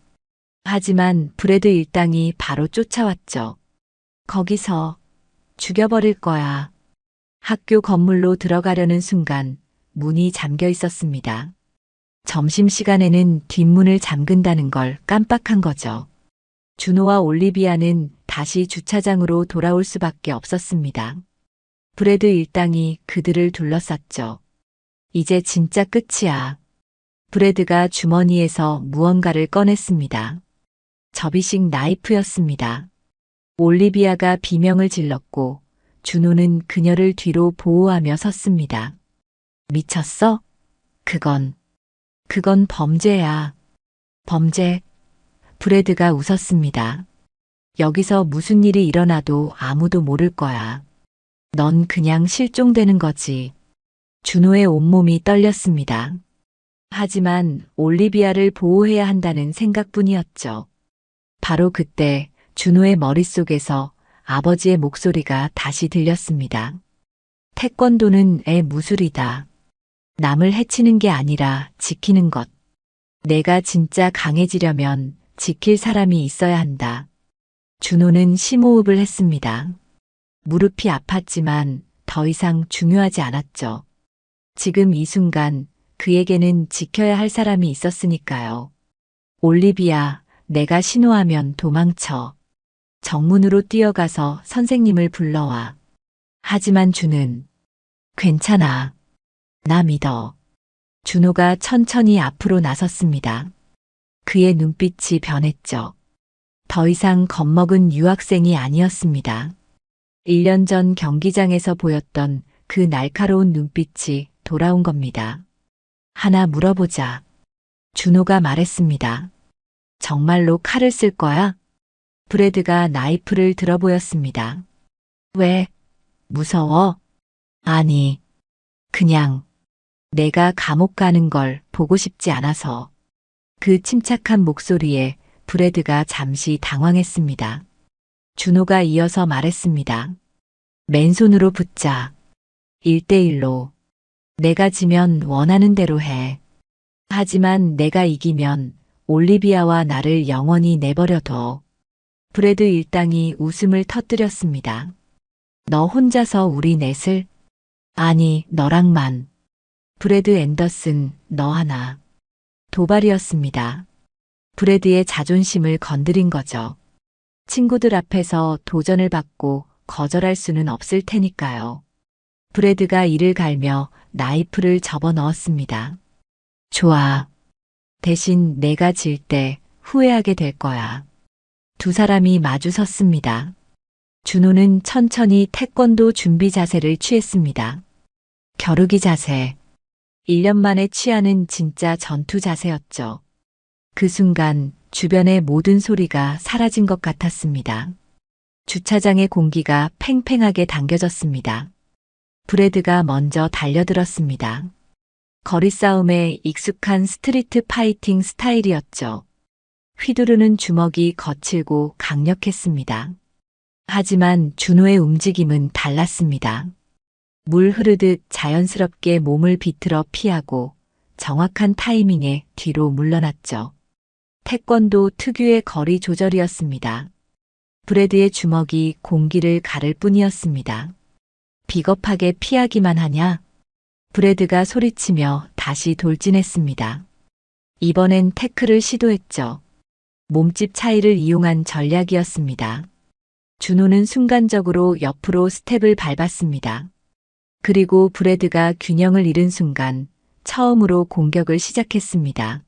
하지만 브래드 일당이 바로 쫓아왔죠. 거기서 죽여버릴 거야. 학교 건물로 들어가려는 순간 문이 잠겨 있었습니다. 점심시간에는 뒷문을 잠근다는 걸 깜빡한 거죠. 준호와 올리비아는 다시 주차장으로 돌아올 수밖에 없었습니다. 브래드 일당이 그들을 둘러쌌죠. 이제 진짜 끝이야. 브래드가 주머니에서 무언가를 꺼냈습니다. 접이식 나이프였습니다. 올리비아가 비명을 질렀고 준호는 그녀를 뒤로 보호하며 섰습니다. 미쳤어? 그건 범죄야. 범죄. 브래드가 웃었습니다. 여기서 무슨 일이 일어나도 아무도 모를 거야. 넌 그냥 실종되는 거지. 준호의 온몸이 떨렸습니다. 하지만 올리비아를 보호해야 한다는 생각뿐이었죠. 바로 그때 준호의 머릿속에서 아버지의 목소리가 다시 들렸습니다. 태권도는 애 무술이다. 남을 해치는 게 아니라 지키는 것. 내가 진짜 강해지려면 지킬 사람이 있어야 한다. 준호는 심호흡을 했습니다. 무릎이 아팠지만 더 이상 중요하지 않았죠. 지금 이 순간 그에게는 지켜야 할 사람이 있었으니까요. 올리비아, 내가 신호하면 도망쳐. 정문으로 뛰어가서 선생님을 불러와. 하지만 준은 괜찮아. 나 믿어. 준호가 천천히 앞으로 나섰습니다. 그의 눈빛이 변했죠. 더 이상 겁먹은 유학생이 아니었습니다. 1년 전 경기장에서 보였던 그 날카로운 눈빛이 돌아온 겁니다. 하나 물어보자. 준호가 말했습니다. 정말로 칼을 쓸 거야? 브래드가 나이프를 들어 보였습니다. 왜? 무서워? 아니, 그냥 내가 감옥 가는 걸 보고 싶지 않아서. 그 침착한 목소리에 브래드가 잠시 당황했습니다. 준호가 이어서 말했습니다. 맨손으로 붙자. 1대1로. 내가 지면 원하는 대로 해. 하지만 내가 이기면 올리비아와 나를 영원히 내버려둬. 브래드 일당이 웃음을 터뜨렸습니다. 너 혼자서 우리 넷을? 아니, 너랑만. 브래드 앤더슨, 너 하나. 도발이었습니다. 브래드의 자존심을 건드린 거죠. 친구들 앞에서 도전을 받고 거절할 수는 없을 테니까요. 브래드가 이를 갈며 나이프를 접어 넣었습니다. 좋아. 대신 내가 질 때 후회하게 될 거야. 두 사람이 마주 섰습니다. 준호는 천천히 태권도 준비 자세를 취했습니다. 겨루기 자세. 1년 만에 취하는 진짜 전투 자세였죠. 그 순간 주변의 모든 소리가 사라진 것 같았습니다. 주차장의 공기가 팽팽하게 당겨졌습니다. 브래드가 먼저 달려들었습니다. 거리 싸움에 익숙한 스트리트 파이팅 스타일이었죠. 휘두르는 주먹이 거칠고 강력했습니다. 하지만 준호의 움직임은 달랐습니다. 물 흐르듯 자연스럽게 몸을 비틀어 피하고 정확한 타이밍에 뒤로 물러났죠. 태권도 특유의 거리 조절이었습니다. 브래드의 주먹이 공기를 가를 뿐이었습니다. 비겁하게 피하기만 하냐? 브래드가 소리치며 다시 돌진했습니다. 이번엔 태클을 시도했죠. 몸집 차이를 이용한 전략이었습니다. 준호는 순간적으로 옆으로 스텝을 밟았습니다. 그리고 브래드가 균형을 잃은 순간 처음으로 공격을 시작했습니다.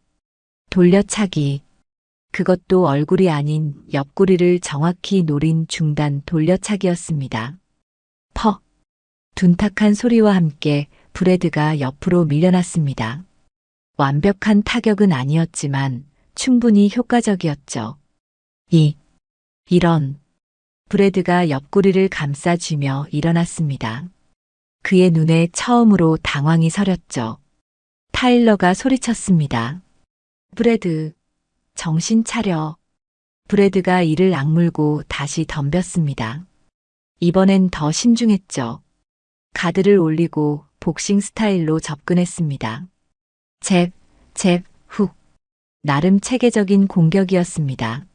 돌려차기. 그것도 얼굴이 아닌 옆구리를 정확히 노린 중단 돌려차기였습니다. 퍽. 둔탁한 소리와 함께 브래드가 옆으로 밀려났습니다. 완벽한 타격은 아니었지만 충분히 효과적이었죠. 이런. 브래드가 옆구리를 감싸쥐며 일어났습니다. 그의 눈에 처음으로 당황이 서렸죠. 타일러가 소리쳤습니다. 브래드, 정신 차려. 브래드가 이를 악물고 다시 덤볐습니다. 이번엔 더 신중했죠. 가드를 올리고 복싱 스타일로 접근했습니다. 잽, 훅. 나름 체계적인 공격이었습니다.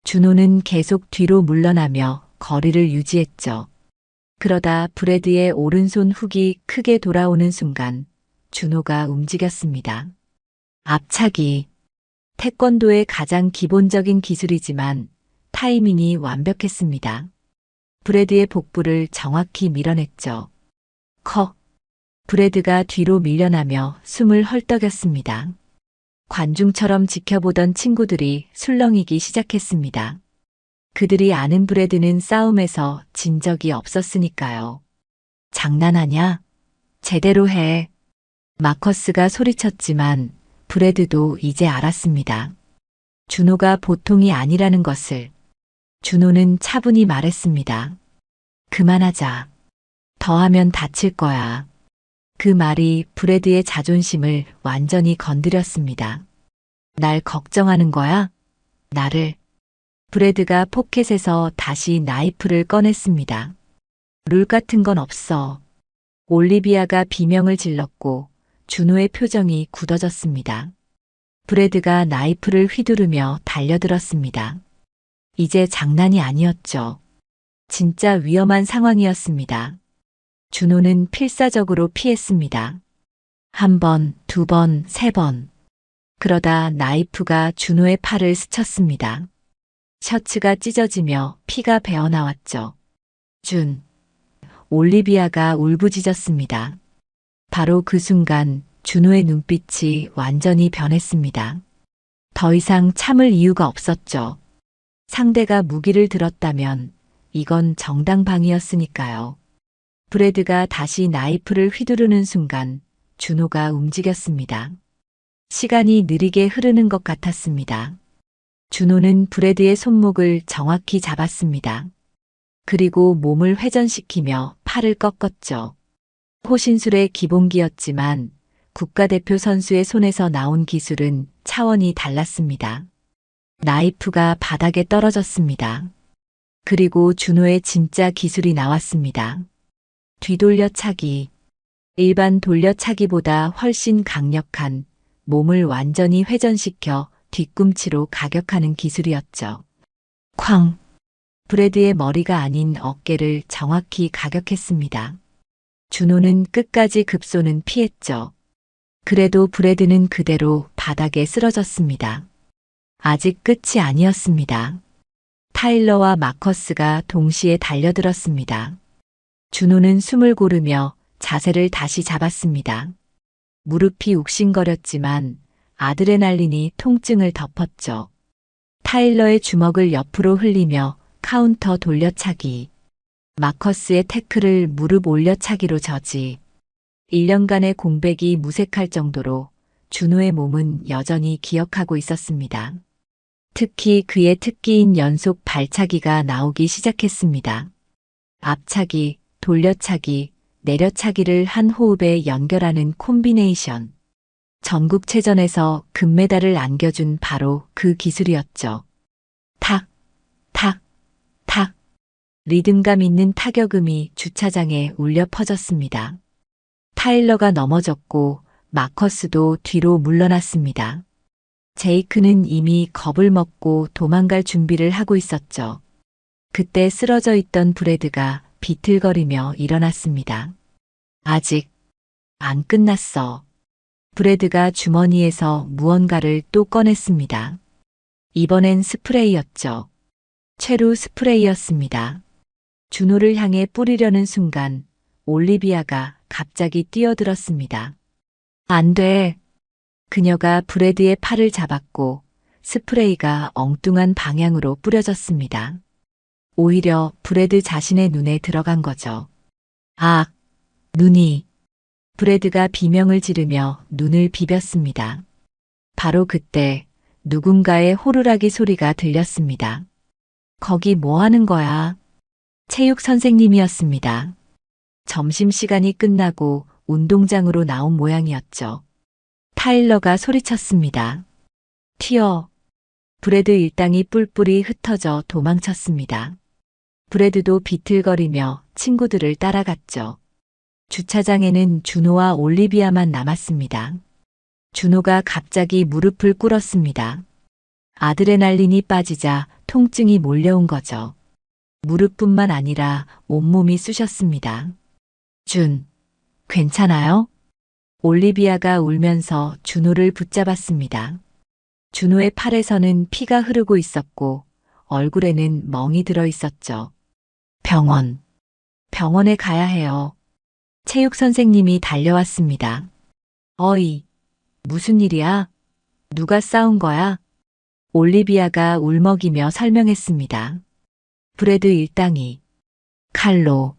준호는 계속 뒤로 물러나며 거리를 유지했죠. 그러다 브래드의 오른손 훅이 크게 돌아오는 순간 준호가 움직였습니다. 앞차기. 태권도의 가장 기본적인 기술이지만 타이밍이 완벽했습니다. 브래드의 복부를 정확히 밀어냈죠. 컥. 브래드가 뒤로 밀려나며 숨을 헐떡였습니다. 관중처럼 지켜보던 친구들이 술렁이기 시작했습니다. 그들이 아는 브래드는 싸움에서 진 적이 없었으니까요. 장난하냐? 제대로 해. 마커스가 소리쳤지만 브래드도 이제 알았습니다. 준호가 보통이 아니라는 것을. 준호는 차분히 말했습니다. 그만하자. 더하면 다칠 거야. 그 말이 브래드의 자존심을 완전히 건드렸습니다. 날 걱정하는 거야? 나를. 브래드가 포켓에서 다시 나이프를 꺼냈습니다. 룰 같은 건 없어. 올리비아가 비명을 질렀고 준호의 표정이 굳어졌습니다. 브래드가 나이프를 휘두르며 달려들었습니다. 이제 장난이 아니었죠. 진짜 위험한 상황이었습니다. 준호는 필사적으로 피했습니다. 한 번, 두 번, 세 번. 그러다 나이프가 준호의 팔을 스쳤습니다. 셔츠가 찢어지며 피가 배어나왔죠. 올리비아가 울부짖었습니다. 바로 그 순간 준호의 눈빛이 완전히 변했습니다. 더 이상 참을 이유가 없었죠. 상대가 무기를 들었다면 이건 정당방위였으니까요. 브래드가 다시 나이프를 휘두르는 순간 준호가 움직였습니다. 시간이 느리게 흐르는 것 같았습니다. 준호는 브래드의 손목을 정확히 잡았습니다. 그리고 몸을 회전시키며 팔을 꺾었죠. 호신술의 기본기였지만 국가대표 선수의 손에서 나온 기술은 차원이 달랐습니다. 나이프가 바닥에 떨어졌습니다. 그리고 준호의 진짜 기술이 나왔습니다. 뒤돌려차기. 일반 돌려차기보다 훨씬 강력한 몸을 완전히 회전시켜 뒤꿈치로 가격하는 기술이었죠. 쾅! 브래드의 머리가 아닌 어깨를 정확히 가격했습니다. 준호는 끝까지 급소는 피했죠. 그래도 브래드는 그대로 바닥에 쓰러졌습니다. 아직 끝이 아니었습니다. 타일러와 마커스가 동시에 달려들었습니다. 준호는 숨을 고르며 자세를 다시 잡았습니다. 무릎이 욱신거렸지만 아드레날린이 통증을 덮었죠. 타일러의 주먹을 옆으로 흘리며 카운터 돌려차기. 마커스의 태클을 무릎 올려차기로 저지. 1년간의 공백이 무색할 정도로 준호의 몸은 여전히 기억하고 있었습니다. 특히 그의 특기인 연속 발차기가 나오기 시작했습니다. 앞차기, 돌려차기, 내려차기를 한 호흡에 연결하는 콤비네이션. 전국체전에서 금메달을 안겨준 바로 그 기술이었죠. 탁, 탁, 탁. 리듬감 있는 타격음이 주차장에 울려 퍼졌습니다. 타일러가 넘어졌고 마커스도 뒤로 물러났습니다. 제이크는 이미 겁을 먹고 도망갈 준비를 하고 있었죠. 그때 쓰러져 있던 브래드가 비틀거리며 일어났습니다. 아직 안 끝났어. 브래드가 주머니에서 무언가를 또 꺼냈습니다. 이번엔 스프레이였죠. 최루 스프레이였습니다. 준호를 향해 뿌리려는 순간 올리비아가 갑자기 뛰어들었습니다. 안 돼. 그녀가 브래드의 팔을 잡았고 스프레이가 엉뚱한 방향으로 뿌려졌습니다. 오히려 브래드 자신의 눈에 들어간 거죠. 아, 눈이. 브래드가 비명을 지르며 눈을 비볐습니다. 바로 그때 누군가의 호루라기 소리가 들렸습니다. 거기 뭐 하는 거야? 체육 선생님이었습니다. 점심시간이 끝나고 운동장으로 나온 모양이었죠. 타일러가 소리쳤습니다. 튀어. 브래드 일당이 뿔뿔이 흩어져 도망쳤습니다. 브래드도 비틀거리며 친구들을 따라갔죠. 주차장에는 준호와 올리비아만 남았습니다. 준호가 갑자기 무릎을 꿇었습니다. 아드레날린이 빠지자 통증이 몰려온 거죠. 무릎뿐만 아니라 온몸이 쑤셨습니다. 괜찮아요? 올리비아가 울면서 준호를 붙잡았습니다. 준호의 팔에서는 피가 흐르고 있었고 얼굴에는 멍이 들어 있었죠. 병원에 가야 해요. 체육 선생님이 달려왔습니다. 어이, 무슨 일이야? 누가 싸운 거야? 올리비아가 울먹이며 설명했습니다. 브래드 일당이 칼로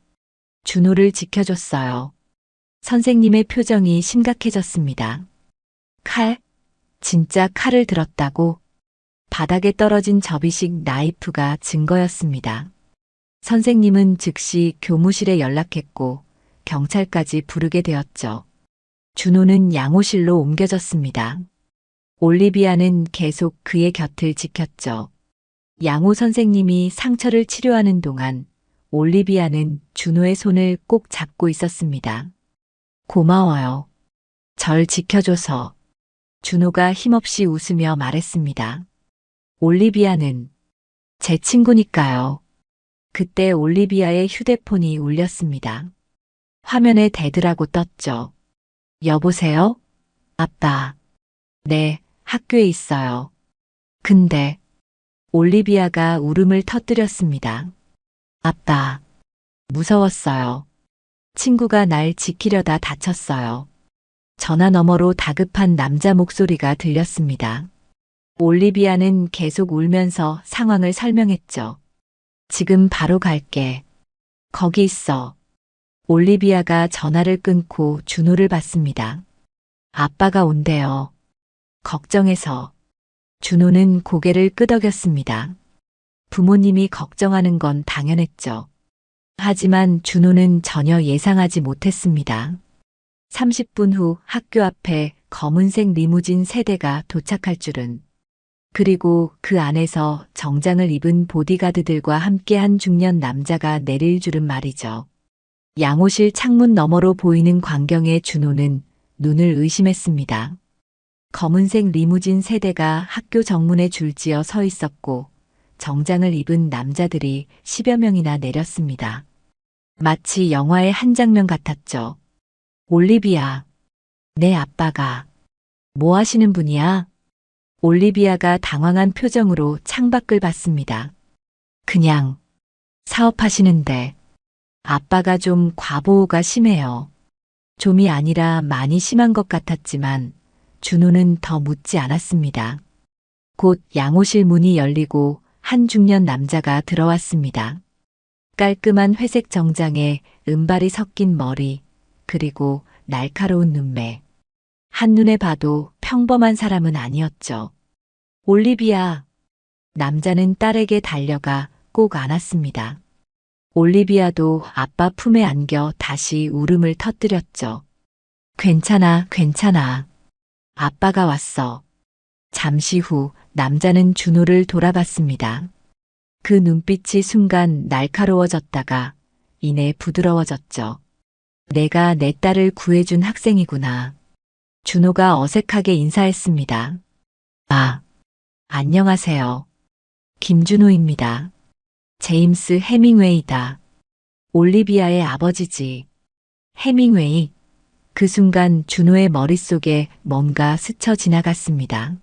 준호를 지켜줬어요. 선생님의 표정이 심각해졌습니다. 칼? 진짜 칼을 들었다고? 바닥에 떨어진 접이식 나이프가 증거였습니다. 선생님은 즉시 교무실에 연락했고 경찰까지 부르게 되었죠. 준호는 양호실로 옮겨졌습니다. 올리비아는 계속 그의 곁을 지켰죠. 양호 선생님이 상처를 치료하는 동안 올리비아는 준호의 손을 꼭 잡고 있었습니다. 고마워요. 절 지켜줘서. 준호가 힘없이 웃으며 말했습니다. 올리비아는 제 친구니까요. 그때 올리비아의 휴대폰이 울렸습니다. 화면에 데드라고 떴죠. 여보세요? 아빠. 네, 학교에 있어요. 근데 올리비아가 울음을 터뜨렸습니다. 아빠. 무서웠어요. 친구가 날 지키려다 다쳤어요. 전화 너머로 다급한 남자 목소리가 들렸습니다. 올리비아는 계속 울면서 상황을 설명했죠. 지금 바로 갈게. 거기 있어. 올리비아가 전화를 끊고 준호를 봤습니다. 아빠가 온대요. 걱정해서. 준호는 고개를 끄덕였습니다. 부모님이 걱정하는 건 당연했죠. 하지만 준호는 전혀 예상하지 못했습니다. 30분 후 학교 앞에 검은색 리무진 세대가 도착할 줄은. 그리고 그 안에서 정장을 입은 보디가드들과 함께 한 중년 남자가 내릴 줄은 말이죠. 양호실 창문 너머로 보이는 광경에 준호는 눈을 의심했습니다. 검은색 리무진 세대가 학교 정문에 줄지어 서 있었고 정장을 입은 남자들이 10여 명이나 내렸습니다. 마치 영화의 한 장면 같았죠. 올리비아. 내 아빠가. 뭐 하시는 분이야? 올리비아가 당황한 표정으로 창밖을 봤습니다. 그냥 사업하시는데 아빠가 좀 과보호가 심해요. 좀이 아니라 많이 심한 것 같았지만 준호는 더 묻지 않았습니다. 곧 양호실 문이 열리고 한 중년 남자가 들어왔습니다. 깔끔한 회색 정장에 은발이 섞인 머리, 그리고 날카로운 눈매. 한눈에 봐도 평범한 사람은 아니었죠. 올리비아. 남자는 딸에게 달려가 꼭 안았습니다. 올리비아도 아빠 품에 안겨 다시 울음을 터뜨렸죠. 괜찮아, 괜찮아. 아빠가 왔어. 잠시 후 남자는 준호를 돌아봤습니다. 그 눈빛이 순간 날카로워졌다가 이내 부드러워졌죠. 내가 내 딸을 구해준 학생이구나. 준호가 어색하게 인사했습니다. 아, 안녕하세요. 김준호입니다. 제임스 해밍웨이다. 올리비아의 아버지지. 해밍웨이. 그 순간 준호의 머릿속에 뭔가 스쳐 지나갔습니다.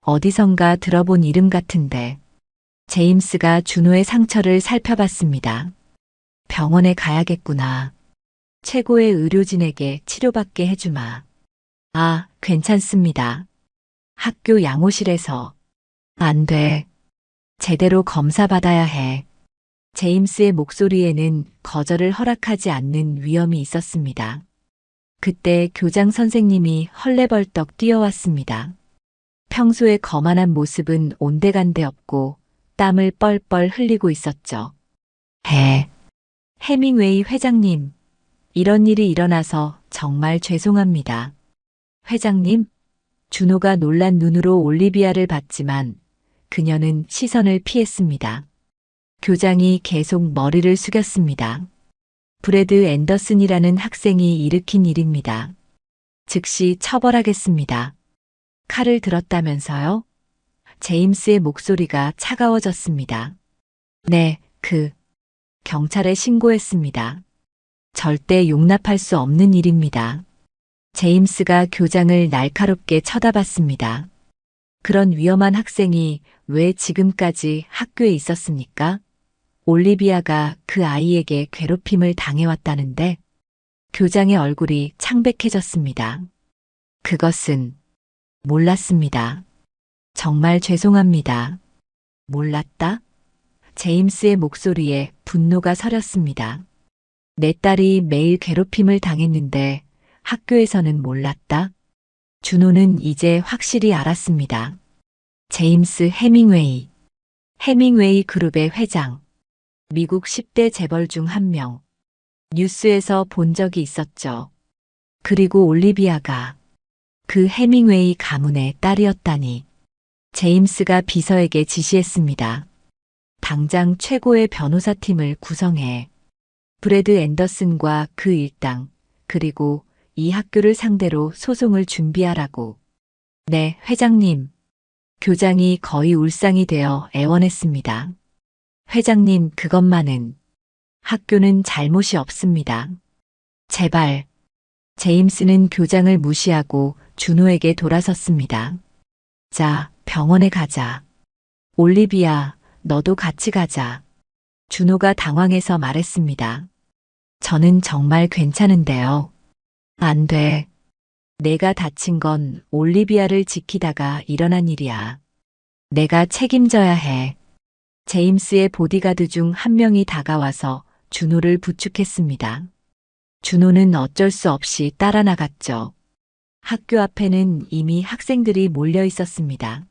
어디선가 들어본 이름 같은데. 제임스가 준호의 상처를 살펴봤습니다. 병원에 가야겠구나. 최고의 의료진에게 치료받게 해주마. 아, 괜찮습니다. 학교 양호실에서. 안 돼. 제대로 검사받아야 해. 제임스의 목소리에는 거절을 허락하지 않는 위험이 있었습니다. 그때 교장 선생님이 헐레벌떡 뛰어왔습니다. 평소의 거만한 모습은 온데간데 없고 땀을 뻘뻘 흘리고 있었죠. 해밍웨이 회장님, 이런 일이 일어나서 정말 죄송합니다. 회장님? 준호가 놀란 눈으로 올리비아를 봤지만 그녀는 시선을 피했습니다. 교장이 계속 머리를 숙였습니다. 브래드 앤더슨이라는 학생이 일으킨 일입니다. 즉시 처벌하겠습니다. 칼을 들었다면서요? 제임스의 목소리가 차가워졌습니다. 네, 경찰에 신고했습니다. 절대 용납할 수 없는 일입니다. 제임스가 교장을 날카롭게 쳐다봤습니다. 그런 위험한 학생이 왜 지금까지 학교에 있었습니까? 올리비아가 그 아이에게 괴롭힘을 당해왔다는데 교장의 얼굴이 창백해졌습니다. 그것은 몰랐습니다. 정말 죄송합니다. 몰랐다? 제임스의 목소리에 분노가 서렸습니다. 내 딸이 매일 괴롭힘을 당했는데 학교에서는 몰랐다? 준호는 이제 확실히 알았습니다. 제임스 해밍웨이. 해밍웨이 그룹의 회장. 미국 10대 재벌 중 한 명. 뉴스에서 본 적이 있었죠. 그리고 올리비아가 그 해밍웨이 가문의 딸이었다니. 제임스가 비서에게 지시했습니다. 당장 최고의 변호사팀을 구성해 브래드 앤더슨과 그 일당, 그리고 이 학교를 상대로 소송을 준비하라고. 네, 회장님. 교장이 거의 울상이 되어 애원했습니다. 회장님, 그것만은 학교는 잘못이 없습니다. 제발. 제임스는 교장을 무시하고 준호에게 돌아섰습니다. 자, 병원에 가자. 올리비아, 너도 같이 가자. 준호가 당황해서 말했습니다. 저는 정말 괜찮은데요. 안 돼. 내가 다친 건 올리비아를 지키다가 일어난 일이야. 내가 책임져야 해. 제임스의 보디가드 중 한 명이 다가와서 준호를 부축했습니다. 준호는 어쩔 수 없이 따라 나갔죠. 학교 앞에는 이미 학생들이 몰려 있었습니다.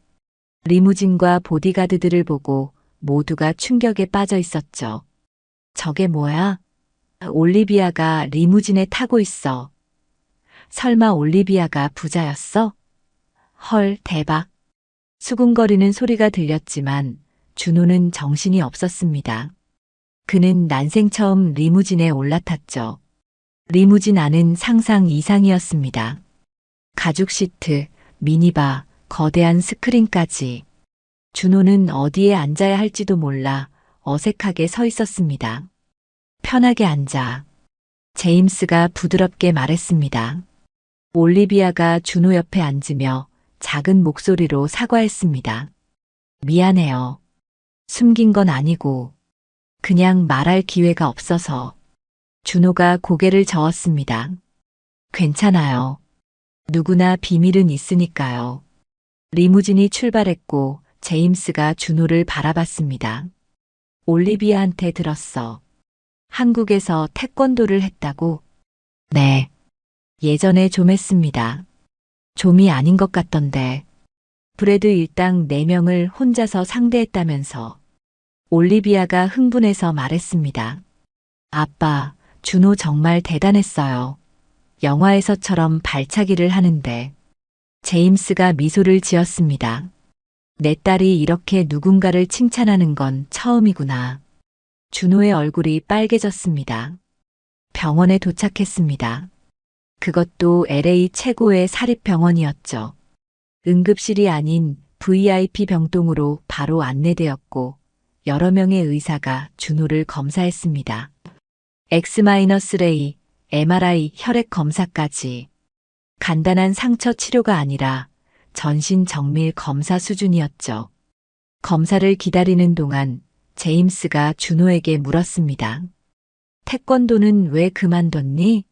리무진과 보디가드들을 보고 모두가 충격에 빠져 있었죠. 저게 뭐야? 올리비아가 리무진에 타고 있어. 설마 올리비아가 부자였어? 헐, 대박. 수군거리는 소리가 들렸지만 준호는 정신이 없었습니다. 그는 난생 처음 리무진에 올라탔죠. 리무진 안은 상상 이상이었습니다. 가죽 시트, 미니바, 거대한 스크린까지. 준호는 어디에 앉아야 할지도 몰라 어색하게 서 있었습니다. 편하게 앉아. 제임스가 부드럽게 말했습니다. 올리비아가 준호 옆에 앉으며 작은 목소리로 사과했습니다. 미안해요. 숨긴 건 아니고 그냥 말할 기회가 없어서. 준호가 고개를 저었습니다. 괜찮아요. 누구나 비밀은 있으니까요. 리무진이 출발했고 제임스가 준호를 바라봤습니다. 올리비아한테 들었어. 한국에서 태권도를 했다고? 네. 예전에 좀 했습니다. 좀이 아닌 것 같던데. 브래드 일당 4명을 혼자서 상대했다면서. 올리비아가 흥분해서 말했습니다. 아빠, 준호 정말 대단했어요. 영화에서처럼 발차기를 하는데. 제임스가 미소를 지었습니다. 내 딸이 이렇게 누군가를 칭찬하는 건 처음이구나. 준호의 얼굴이 빨개졌습니다. 병원에 도착했습니다. 그것도 LA 최고의 사립병원이었죠. 응급실이 아닌 VIP 병동으로 바로 안내되었고 여러 명의 의사가 준호를 검사했습니다. X-레이, MRI, 혈액 검사까지. 간단한 상처 치료가 아니라 전신 정밀 검사 수준이었죠. 검사를 기다리는 동안 제임스가 준호에게 물었습니다. 태권도는 왜 그만뒀니?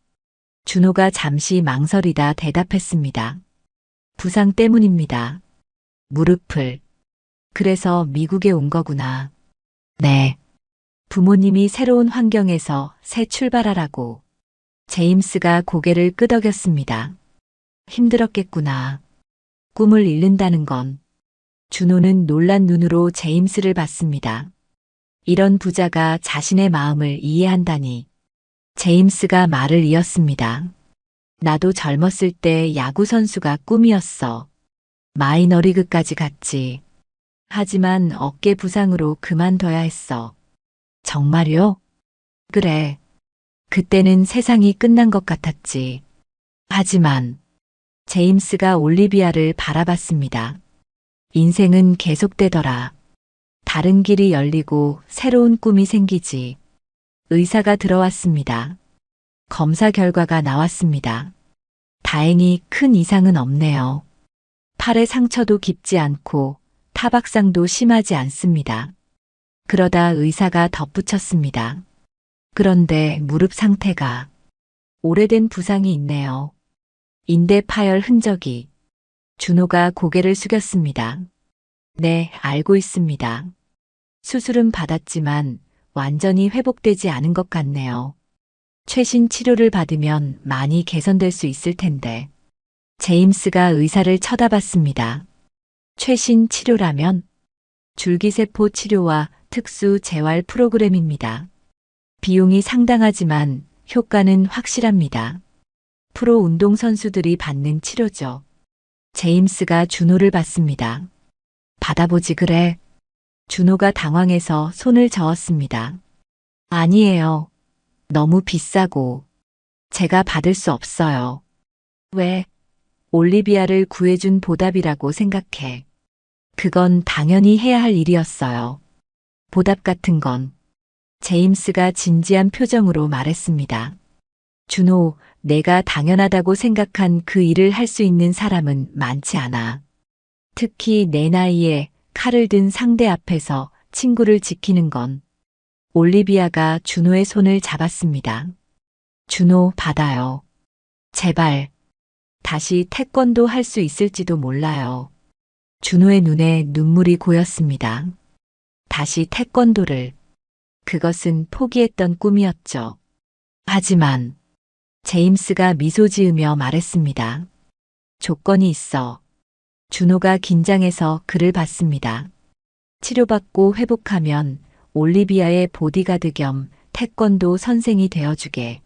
준호가 잠시 망설이다 대답했습니다. 부상 때문입니다. 무릎을. 그래서 미국에 온 거구나. 네. 부모님이 새로운 환경에서 새 출발하라고. 제임스가 고개를 끄덕였습니다. 힘들었겠구나. 꿈을 잃는다는 건. 준호는 놀란 눈으로 제임스를 봤습니다. 이런 부자가 자신의 마음을 이해한다니. 제임스가 말을 이었습니다. 나도 젊었을 때 야구선수가 꿈이었어. 마이너리그까지 갔지. 하지만 어깨 부상으로 그만둬야 했어. 정말요? 그래. 그때는 세상이 끝난 것 같았지. 하지만 제임스가 올리비아를 바라봤습니다. 인생은 계속되더라. 다른 길이 열리고 새로운 꿈이 생기지. 의사가 들어왔습니다. 검사 결과가 나왔습니다. 다행히 큰 이상은 없네요. 팔의 상처도 깊지 않고 타박상도 심하지 않습니다. 그러다 의사가 덧붙였습니다. 그런데 무릎 상태가 오래된 부상이 있네요. 인대 파열 흔적이. 준호가 고개를 숙였습니다. 네, 알고 있습니다. 수술은 받았지만 완전히 회복되지 않은 것 같네요. 최신 치료를 받으면 많이 개선될 수 있을 텐데. 제임스가 의사를 쳐다봤습니다. 최신 치료라면 줄기세포 치료와 특수 재활 프로그램입니다. 비용이 상당하지만 효과는 확실합니다. 프로 운동선수들이 받는 치료죠. 제임스가 준호를 봤습니다. 받아보지 그래. 준호가 당황해서 손을 저었습니다. 아니에요. 너무 비싸고 제가 받을 수 없어요. 왜? 올리비아를 구해준 보답이라고 생각해. 그건 당연히 해야 할 일이었어요. 보답 같은 건. 제임스가 진지한 표정으로 말했습니다. 준호, 내가 당연하다고 생각한 그 일을 할 수 있는 사람은 많지 않아. 특히 내 나이에 칼을 든 상대 앞에서 친구를 지키는 건. 올리비아가 준호의 손을 잡았습니다. 준호, 받아요. 제발. 다시 태권도 할 수 있을지도 몰라요. 준호의 눈에 눈물이 고였습니다. 다시 태권도를. 그것은 포기했던 꿈이었죠. 하지만 제임스가 미소 지으며 말했습니다. 조건이 있어. 준호가 긴장해서 그를 봤습니다. 치료받고 회복하면 올리비아의 보디가드 겸 태권도 선생이 되어주게.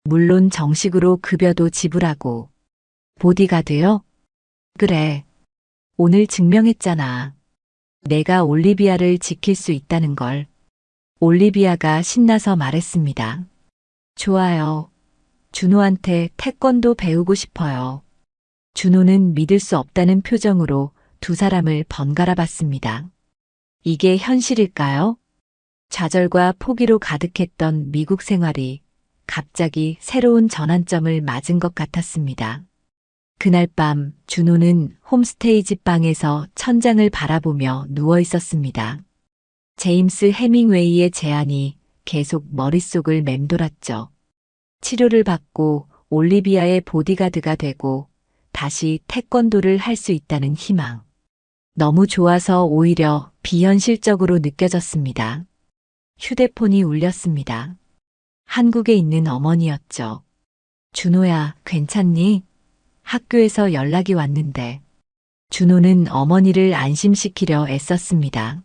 물론 정식으로 급여도 지불하고. 보디가드요? 그래. 오늘 증명했잖아. 내가 올리비아를 지킬 수 있다는 걸. 올리비아가 신나서 말했습니다. 좋아요. 준호한테 태권도 배우고 싶어요. 준호는 믿을 수 없다는 표정으로 두 사람을 번갈아 봤습니다. 이게 현실일까요? 좌절과 포기로 가득했던 미국 생활이 갑자기 새로운 전환점을 맞은 것 같았습니다. 그날 밤 준호는 홈스테이지 방에서 천장을 바라보며 누워 있었습니다. 제임스 해밍웨이의 제안이 계속 머릿속을 맴돌았죠. 치료를 받고 올리비아의 보디가드가 되고 다시 태권도를 할 수 있다는 희망. 너무 좋아서 오히려 비현실적으로 느껴졌습니다. 휴대폰이 울렸습니다. 한국에 있는 어머니였죠. 준호야, 괜찮니? 학교에서 연락이 왔는데. 준호는 어머니를 안심시키려 애썼습니다.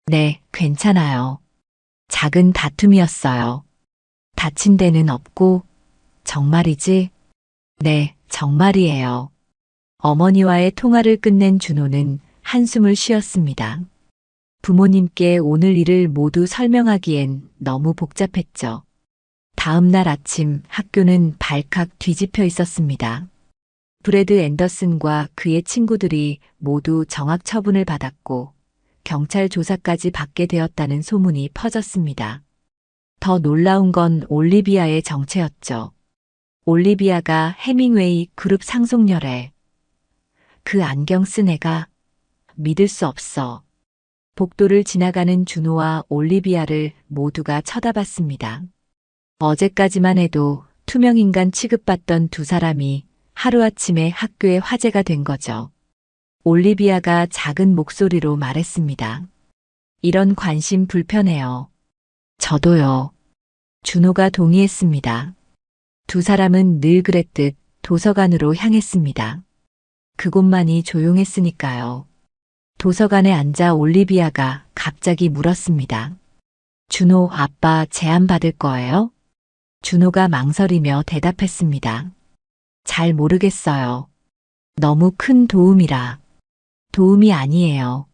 네, 괜찮아요. 작은 다툼이었어요. 다친 데는 없고, 정말이지? 네, 정말이에요. 어머니와의 통화를 끝낸 준호는 한숨을 쉬었습니다. 부모님께 오늘 일을 모두 설명하기엔 너무 복잡했죠. 다음 날 아침 학교는 발칵 뒤집혀 있었습니다. 브래드 앤더슨과 그의 친구들이 모두 정학 처분을 받았고 경찰 조사까지 받게 되었다는 소문이 퍼졌습니다. 더 놀라운 건 올리비아의 정체였죠. 올리비아가 해밍웨이 그룹 상속녀래. 그 안경 쓴 애가 믿을 수 없어. 복도를 지나가는 준호와 올리비아를 모두가 쳐다봤습니다. 어제까지만 해도 투명인간 취급받던 두 사람이 하루아침에 학교의 화제가 된 거죠. 올리비아가 작은 목소리로 말했습니다. 이런 관심 불편해요. 저도요. 준호가 동의했습니다. 두 사람은 늘 그랬듯 도서관으로 향했습니다. 그곳만이 조용했으니까요. 도서관에 앉아 올리비아가 갑자기 물었습니다. 준호, 아빠 제안 받을 거예요? 준호가 망설이며 대답했습니다. 잘 모르겠어요. 너무 큰 도움이라. 도움이 아니에요.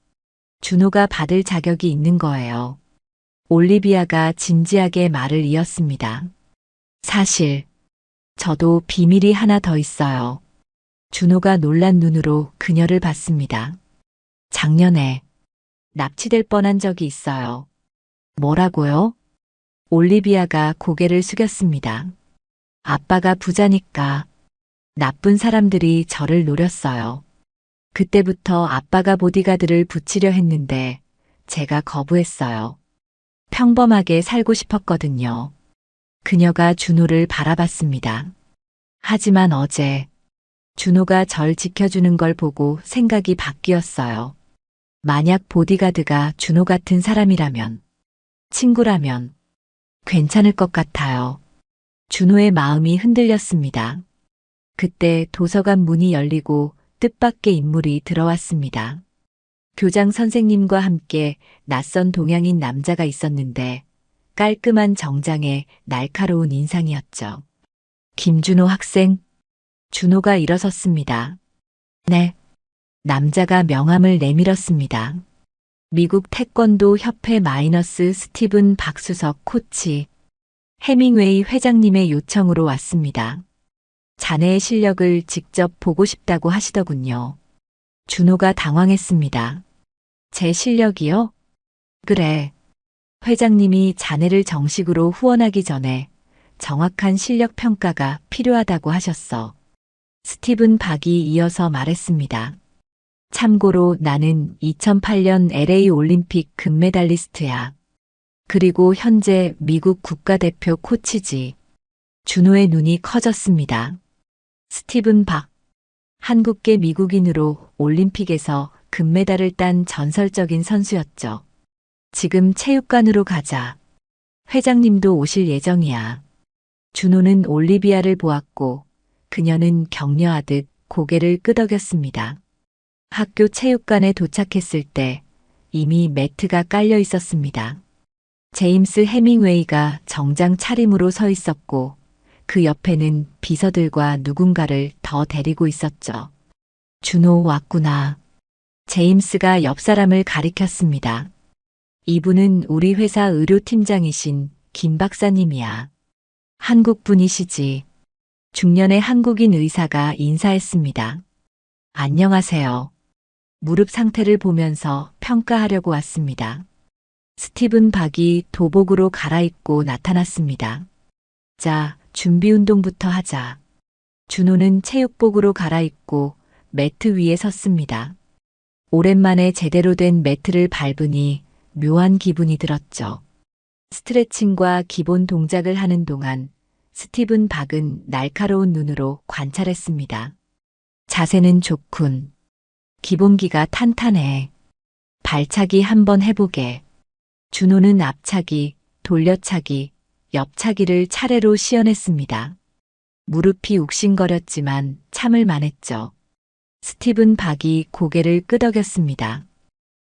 준호가 받을 자격이 있는 거예요. 올리비아가 진지하게 말을 이었습니다. 사실, 저도 비밀이 하나 더 있어요. 준호가 놀란 눈으로 그녀를 봤습니다. 작년에 납치될 뻔한 적이 있어요. 뭐라고요? 올리비아가 고개를 숙였습니다. 아빠가 부자니까 나쁜 사람들이 저를 노렸어요. 그때부터 아빠가 보디가드를 붙이려 했는데 제가 거부했어요. 평범하게 살고 싶었거든요. 그녀가 준호를 바라봤습니다. 하지만 어제 준호가 절 지켜주는 걸 보고 생각이 바뀌었어요. 만약 보디가드가 준호 같은 사람이라면, 친구라면 괜찮을 것 같아요. 준호의 마음이 흔들렸습니다. 그때 도서관 문이 열리고 뜻밖의 인물이 들어왔습니다. 교장 선생님과 함께 낯선 동양인 남자가 있었는데 깔끔한 정장에 날카로운 인상이었죠. 김준호 학생, 준호가 일어섰습니다. 네. 남자가 명함을 내밀었습니다. 미국 태권도 협회 마이너스 스티븐 박수석 코치, 해밍웨이 회장님의 요청으로 왔습니다. 자네의 실력을 직접 보고 싶다고 하시더군요. 준호가 당황했습니다. 제 실력이요? 그래. 회장님이 자네를 정식으로 후원하기 전에 정확한 실력 평가가 필요하다고 하셨어. 스티븐 박이 이어서 말했습니다. 참고로 나는 2008년 LA 올림픽 금메달리스트야. 그리고 현재 미국 국가대표 코치지. 준호의 눈이 커졌습니다. 스티븐 박. 한국계 미국인으로 올림픽에서 금메달을 딴 전설적인 선수였죠. 지금 체육관으로 가자. 회장님도 오실 예정이야. 준호는 올리비아를 보았고 그녀는 격려하듯 고개를 끄덕였습니다. 학교 체육관에 도착했을 때 이미 매트가 깔려 있었습니다. 제임스 해밍웨이가 정장 차림으로 서 있었고 그 옆에는 비서들과 누군가를 더 데리고 있었죠. 준호 왔구나. 제임스가 옆 사람을 가리켰습니다. 이분은 우리 회사 의료팀장이신 김 박사님이야. 한국 분이시지. 중년의 한국인 의사가 인사했습니다. 안녕하세요. 무릎 상태를 보면서 평가하려고 왔습니다. 스티븐 박이 도복으로 갈아입고 나타났습니다. 자, 준비 운동부터 하자. 준호는 체육복으로 갈아입고 매트 위에 섰습니다. 오랜만에 제대로 된 매트를 밟으니 묘한 기분이 들었죠. 스트레칭과 기본 동작을 하는 동안 스티븐 박은 날카로운 눈으로 관찰했습니다. 자세는 좋군. 기본기가 탄탄해. 발차기 한번 해보게. 준호는 앞차기, 돌려차기, 옆차기를 차례로 시연했습니다. 무릎이 욱신거렸지만 참을 만했죠. 스티븐 박이 고개를 끄덕였습니다.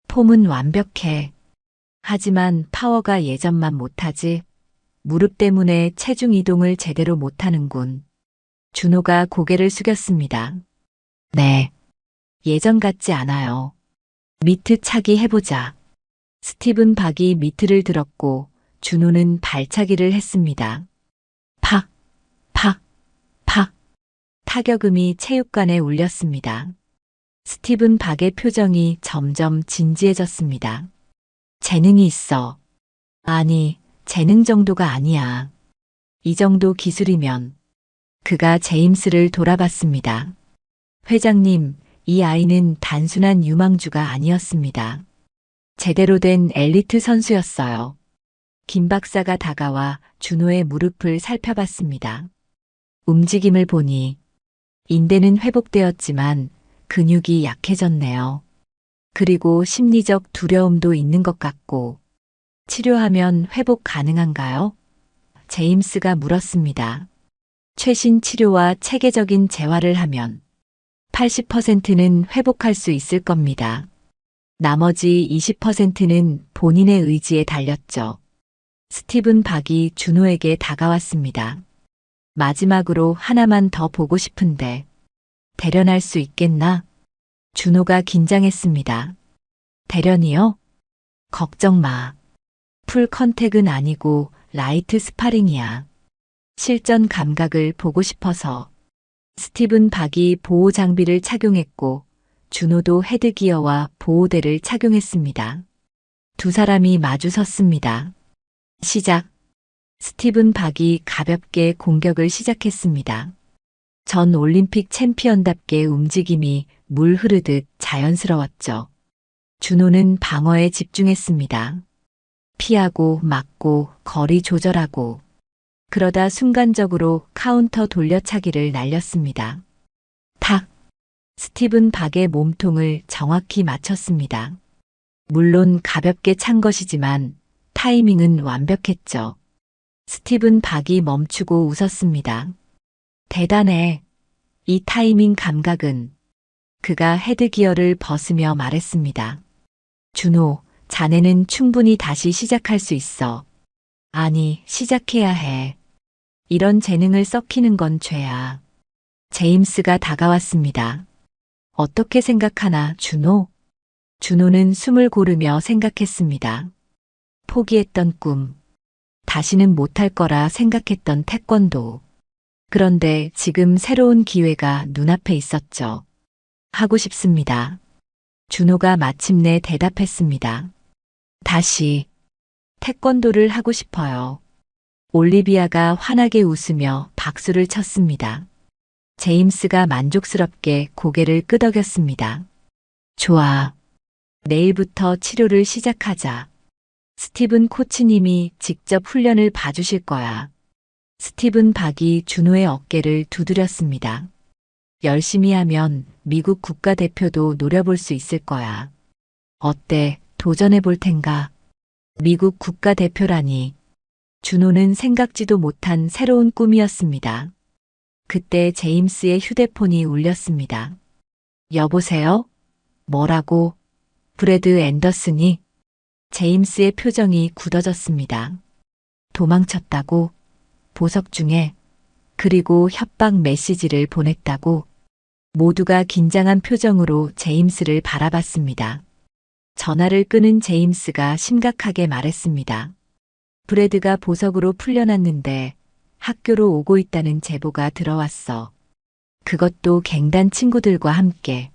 폼은 완벽해. 하지만 파워가 예전만 못하지. 무릎 때문에 체중 이동을 제대로 못하는군. 준호가 고개를 숙였습니다. 네. 예전 같지 않아요. 미트 차기 해보자. 스티븐 박이 미트를 들었고 준호는 발차기를 했습니다. 팍, 팍, 팍. 타격음이 체육관에 울렸습니다. 스티븐 박의 표정이 점점 진지해졌습니다. 재능이 있어. 아니, 재능 정도가 아니야. 이 정도 기술이면. 그가 제임스를 돌아봤습니다. 회장님, 이 아이는 단순한 유망주가 아니었습니다. 제대로 된 엘리트 선수였어요. 김 박사가 다가와 준호의 무릎을 살펴봤습니다. 움직임을 보니 인대는 회복되었지만 근육이 약해졌네요. 그리고 심리적 두려움도 있는 것 같고. 치료하면 회복 가능한가요? 제임스가 물었습니다. 최신 치료와 체계적인 재활을 하면 80%는 회복할 수 있을 겁니다. 나머지 20%는 본인의 의지에 달렸죠. 스티븐 박이 준호에게 다가왔습니다. 마지막으로 하나만 더 보고 싶은데 대련할 수 있겠나? 준호가 긴장했습니다. 대련이요? 걱정 마. 풀 컨택은 아니고 라이트 스파링이야. 실전 감각을 보고 싶어서. 스티븐 박이 보호 장비를 착용했고 준호도 헤드기어와 보호대를 착용했습니다. 두 사람이 마주 섰습니다. 시작. 스티븐 박이 가볍게 공격을 시작했습니다. 전 올림픽 챔피언답게 움직임이 물 흐르듯 자연스러웠죠. 준호는 방어에 집중했습니다. 피하고 막고 거리 조절하고 그러다 순간적으로 카운터 돌려차기를 날렸습니다. 탁! 스티븐 박의 몸통을 정확히 맞췄습니다. 물론 가볍게 찬 것이지만 타이밍은 완벽했죠. 스티븐 박이 멈추고 웃었습니다. 대단해. 이 타이밍 감각은. 그가 헤드기어를 벗으며 말했습니다. 준호, 자네는 충분히 다시 시작할 수 있어. 아니, 시작해야 해. 이런 재능을 썩히는 건 죄야. 제임스가 다가왔습니다. 어떻게 생각하나, 준호? 준호는 숨을 고르며 생각했습니다. 포기했던 꿈. 다시는 못할 거라 생각했던 태권도. 그런데 지금 새로운 기회가 눈앞에 있었죠. 하고 싶습니다. 준호가 마침내 대답했습니다. 다시 태권도를 하고 싶어요. 올리비아가 환하게 웃으며 박수를 쳤습니다. 제임스가 만족스럽게 고개를 끄덕였습니다. 좋아. 내일부터 치료를 시작하자. 스티븐 코치님이 직접 훈련을 봐주실 거야. 스티븐 박이 준호의 어깨를 두드렸습니다. 열심히 하면 미국 국가대표도 노려볼 수 있을 거야. 어때? 도전해 볼 텐가? 미국 국가대표라니. 준호는 생각지도 못한 새로운 꿈이었습니다. 그때 제임스의 휴대폰이 울렸습니다. 여보세요? 뭐라고? 브래드 앤더슨이? 제임스의 표정이 굳어졌습니다. 도망쳤다고? 보석 중에? 그리고 협박 메시지를 보냈다고? 모두가 긴장한 표정으로 제임스를 바라봤습니다. 전화를 끄는 제임스가 심각하게 말했습니다. 브래드가 보석으로 풀려났는데 학교로 오고 있다는 제보가 들어왔어. 그것도 갱단 친구들과 함께.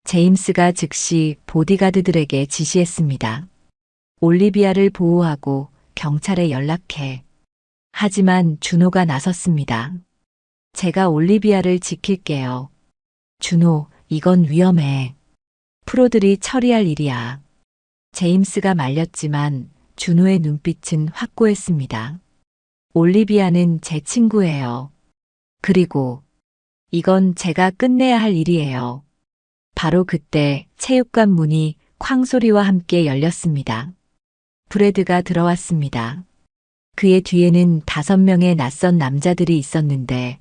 제임스가 즉시 보디가드들에게 지시했습니다. 올리비아를 보호하고 경찰에 연락해. 하지만 준호가 나섰습니다. 제가 올리비아를 지킬게요. 준호, 이건 위험해. 프로들이 처리할 일이야. 제임스가 말렸지만 준호의 눈빛은 확고했습니다. 올리비아는 제 친구예요. 그리고 이건 제가 끝내야 할 일이에요. 바로 그때 체육관 문이 쾅 소리와 함께 열렸습니다. 브래드가 들어왔습니다. 그의 뒤에는 5명의 낯선 남자들이 있었는데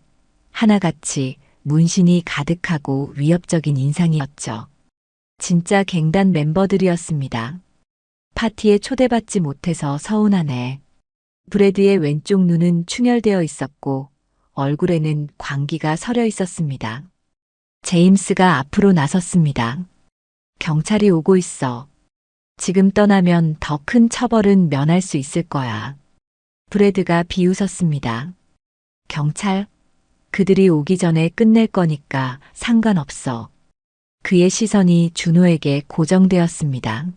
하나같이 문신이 가득하고 위협적인 인상이었죠. 진짜 갱단 멤버들이었습니다. 파티에 초대받지 못해서 서운하네. 브래드의 왼쪽 눈은 충혈되어 있었고 얼굴에는 광기가 서려 있었습니다. 제임스가 앞으로 나섰습니다. 경찰이 오고 있어. 지금 떠나면 더 큰 처벌은 면할 수 있을 거야. 브래드가 비웃었습니다. 경찰? 그들이 오기 전에 끝낼 거니까 상관없어. 그의 시선이 준호에게 고정되었습니다.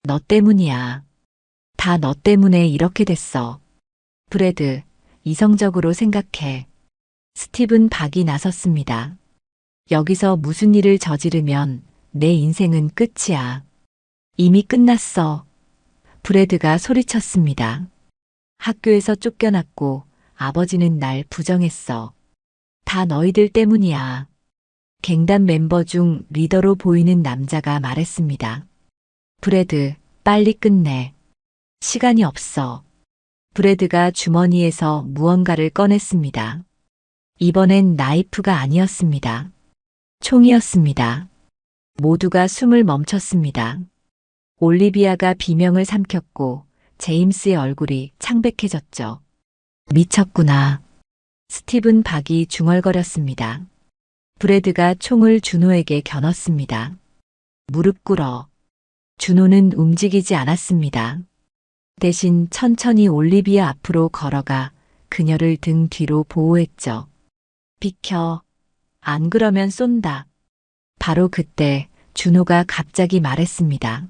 너 때문이야. 다 너 때문에 이렇게 됐어. 브래드, 이성적으로 생각해. 스티븐 박이 나섰습니다. 여기서 무슨 일을 저지르면 내 인생은 끝이야. 이미 끝났어. 브래드가 소리쳤습니다. 학교에서 쫓겨났고 아버지는 날 부정했어. 다 너희들 때문이야. 갱단 멤버 중 리더로 보이는 남자가 말했습니다. 브래드, 빨리 끝내. 시간이 없어. 브래드가 주머니에서 무언가를 꺼냈습니다. 이번엔 나이프가 아니었습니다. 총이었습니다. 모두가 숨을 멈췄습니다. 올리비아가 비명을 삼켰고 제임스의 얼굴이 창백해졌죠. 미쳤구나. 스티븐 박이 중얼거렸습니다. 브래드가 총을 준호에게 겨눴습니다. 무릎 꿇어. 준호는 움직이지 않았습니다. 대신 천천히 올리비아 앞으로 걸어가 그녀를 등 뒤로 보호했죠. 비켜. 안 그러면 쏜다. 바로 그때 준호가 갑자기 말했습니다.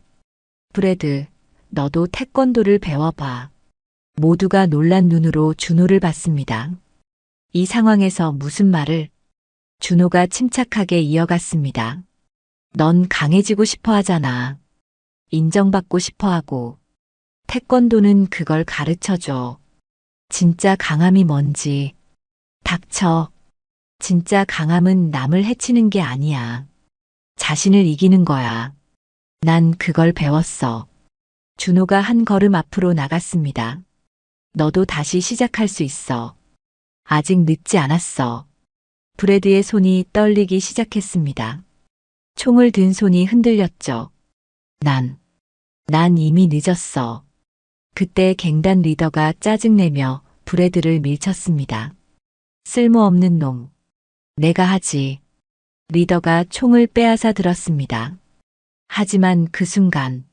브래드, 너도 태권도를 배워봐. 모두가 놀란 눈으로 준호를 봤습니다. 이 상황에서 무슨 말을? 준호가 침착하게 이어갔습니다. 넌 강해지고 싶어 하잖아. 인정받고 싶어 하고. 태권도는 그걸 가르쳐줘. 진짜 강함이 뭔지. 닥쳐. 진짜 강함은 남을 해치는 게 아니야. 자신을 이기는 거야. 난 그걸 배웠어. 준호가 한 걸음 앞으로 나갔습니다. 너도 다시 시작할 수 있어. 아직 늦지 않았어. 브래드의 손이 떨리기 시작했습니다. 총을 든 손이 흔들렸죠. 난 이미 늦었어. 그때 갱단 리더가 짜증내며 브래드를 밀쳤습니다. 쓸모없는 놈. 내가 하지. 리더가 총을 빼앗아 들었습니다. 하지만 그 순간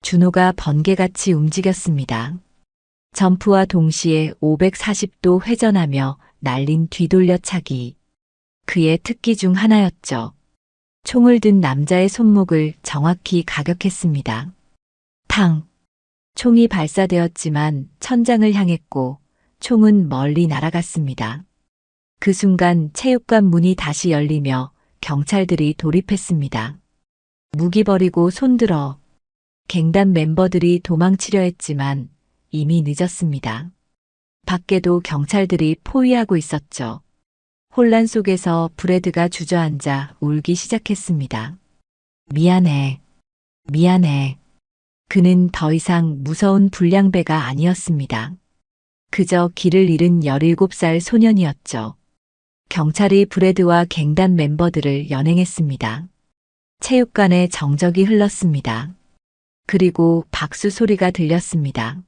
준호가 번개같이 움직였습니다. 점프와 동시에 540도 회전하며 날린 뒤돌려차기. 그의 특기 중 하나였죠. 총을 든 남자의 손목을 정확히 가격했습니다. 탕! 총이 발사되었지만 천장을 향했고 총은 멀리 날아갔습니다. 그 순간 체육관 문이 다시 열리며 경찰들이 돌입했습니다. 무기 버리고 손들어. 갱단 멤버들이 도망치려 했지만 이미 늦었습니다. 밖에도 경찰들이 포위하고 있었죠. 혼란 속에서 브래드가 주저앉아 울기 시작했습니다. 미안해. 미안해. 그는 더 이상 무서운 불량배가 아니었습니다. 그저 길을 잃은 17살 소년이었죠. 경찰이 브래드와 갱단 멤버들을 연행했습니다. 체육관에 정적이 흘렀습니다. 그리고 박수 소리가 들렸습니다.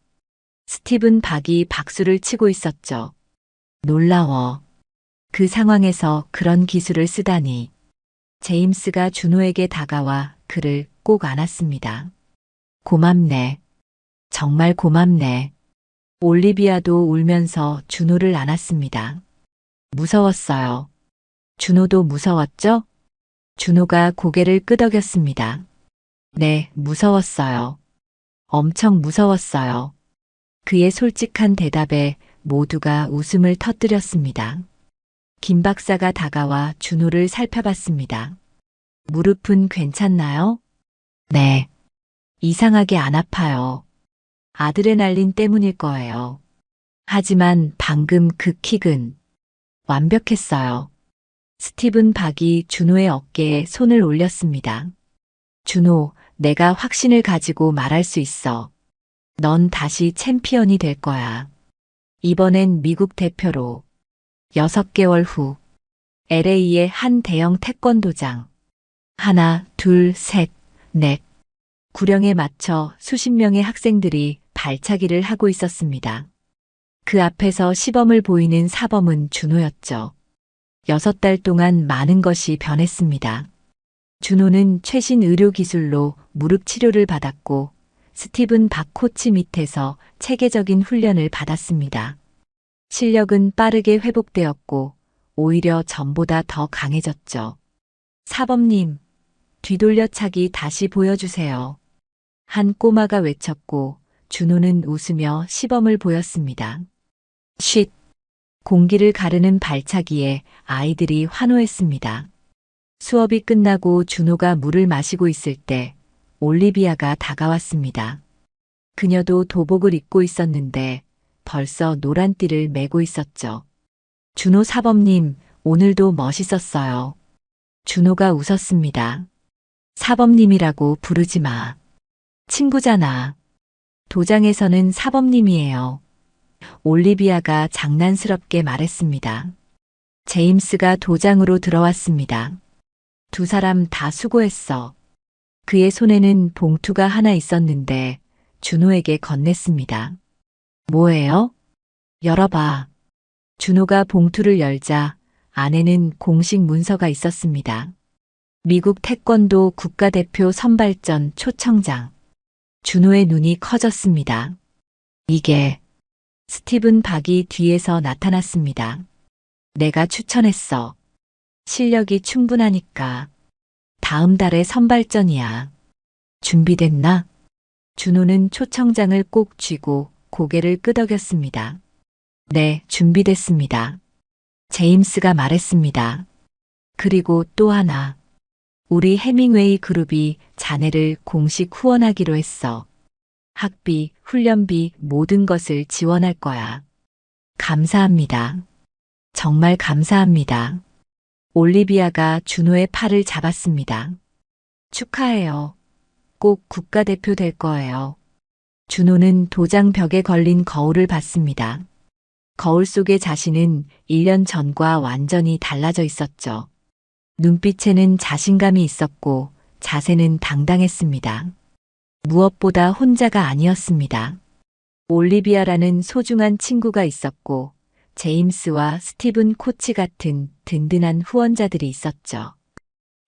스티븐 박이 박수를 치고 있었죠. 놀라워. 그 상황에서 그런 기술을 쓰다니. 제임스가 준호에게 다가와 그를 꼭 안았습니다. 고맙네. 정말 고맙네. 올리비아도 울면서 준호를 안았습니다. 무서웠어요. 준호도 무서웠죠? 준호가 고개를 끄덕였습니다. 네, 무서웠어요. 엄청 무서웠어요. 그의 솔직한 대답에 모두가 웃음을 터뜨렸습니다. 김 박사가 다가와 준호를 살펴봤습니다. 무릎은 괜찮나요? 네. 이상하게 안 아파요. 아드레날린 때문일 거예요. 하지만 방금 그 킥은 완벽했어요. 스티븐 박이 준호의 어깨에 손을 올렸습니다. 준호, 내가 확신을 가지고 말할 수 있어. 넌 다시 챔피언이 될 거야. 이번엔 미국 대표로. 6개월 후 LA의 한 대형 태권도장. 하나, 둘, 셋, 넷. 구령에 맞춰 수십 명의 학생들이 발차기를 하고 있었습니다. 그 앞에서 시범을 보이는 사범은 준호였죠. 6달 동안 많은 것이 변했습니다. 준호는 최신 의료 기술로 무릎 치료를 받았고 스티븐 박 코치 밑에서 체계적인 훈련을 받았습니다. 실력은 빠르게 회복되었고 오히려 전보다 더 강해졌죠. 사범님, 뒤돌려차기 다시 보여주세요. 한 꼬마가 외쳤고 준호는 웃으며 시범을 보였습니다. 쉿! 공기를 가르는 발차기에 아이들이 환호했습니다. 수업이 끝나고 준호가 물을 마시고 있을 때 올리비아가 다가왔습니다. 그녀도 도복을 입고 있었는데 벌써 노란 띠를 메고 있었죠. 준호 사범님, 오늘도 멋있었어요. 준호가 웃었습니다. 사범님이라고 부르지 마. 친구잖아. 도장에서는 사범님이에요. 올리비아가 장난스럽게 말했습니다. 제임스가 도장으로 들어왔습니다. 두 사람 다 수고했어. 그의 손에는 봉투가 하나 있었는데 준호에게 건넸습니다. 뭐예요? 열어봐. 준호가 봉투를 열자 안에는 공식 문서가 있었습니다. 미국 태권도 국가대표 선발전 초청장. 준호의 눈이 커졌습니다. 이게 스티븐 박이 뒤에서 나타났습니다. 내가 추천했어. 실력이 충분하니까. 다음 달에 선발전이야. 준비됐나? 준호는 초청장을 꼭 쥐고 고개를 끄덕였습니다. 네, 준비됐습니다. 제임스가 말했습니다. 그리고 또 하나. 우리 해밍웨이 그룹이 자네를 공식 후원하기로 했어. 학비, 훈련비, 모든 것을 지원할 거야. 감사합니다. 정말 감사합니다. 올리비아가 준호의 팔을 잡았습니다. 축하해요. 꼭 국가대표 될 거예요. 준호는 도장 벽에 걸린 거울을 봤습니다. 거울 속의 자신은 1년 전과 완전히 달라져 있었죠. 눈빛에는 자신감이 있었고 자세는 당당했습니다. 무엇보다 혼자가 아니었습니다. 올리비아라는 소중한 친구가 있었고 제임스와 스티븐 코치 같은 든든한 후원자들이 있었죠.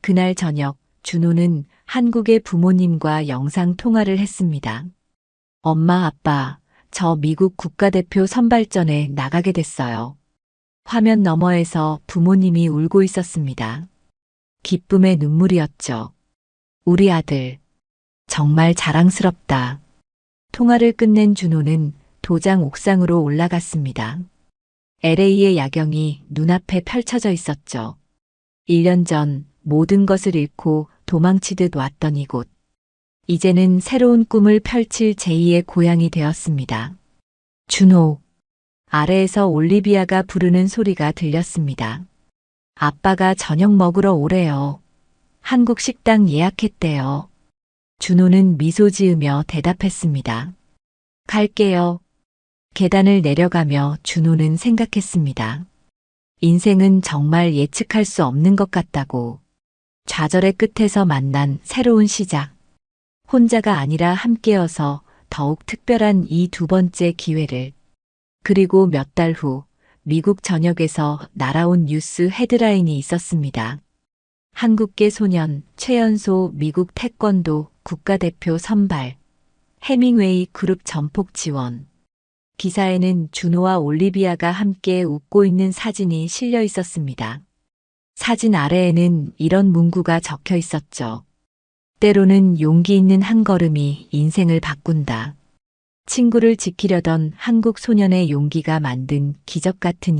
그날 저녁 준호는 한국의 부모님과 영상 통화를 했습니다. 엄마, 아빠, 저 미국 국가대표 선발전에 나가게 됐어요. 화면 너머에서 부모님이 울고 있었습니다. 기쁨의 눈물이었죠. 우리 아들, 정말 자랑스럽다. 통화를 끝낸 준호는 도장 옥상으로 올라갔습니다. LA의 야경이 눈앞에 펼쳐져 있었죠. 1년 전 모든 것을 잃고 도망치듯 왔던 이곳. 이제는 새로운 꿈을 펼칠 제2의 고향이 되었습니다. 준호. 아래에서 올리비아가 부르는 소리가 들렸습니다. 아빠가 저녁 먹으러 오래요. 한국 식당 예약했대요. 준호는 미소 지으며 대답했습니다. 갈게요. 계단을 내려가며 준호는 생각했습니다. 인생은 정말 예측할 수 없는 것 같다고. 좌절의 끝에서 만난 새로운 시작. 혼자가 아니라 함께여서 더욱 특별한 이 두 번째 기회를. 그리고 몇 달 후 미국 전역에서 날아온 뉴스 헤드라인이 있었습니다. 한국계 소년 최연소 미국 태권도 국가대표 선발. 해밍웨이 그룹 전폭 지원. 기사에는 준호와 올리비아가 함께 웃고 있는 사진이 실려 있었습니다. 사진 아래에는 이런 문구가 적혀 있었죠. 때로는 용기 있는 한 걸음이 인생을 바꾼다. 친구를 지키려던 한국 소년의 용기가 만든 기적 같은 이야기.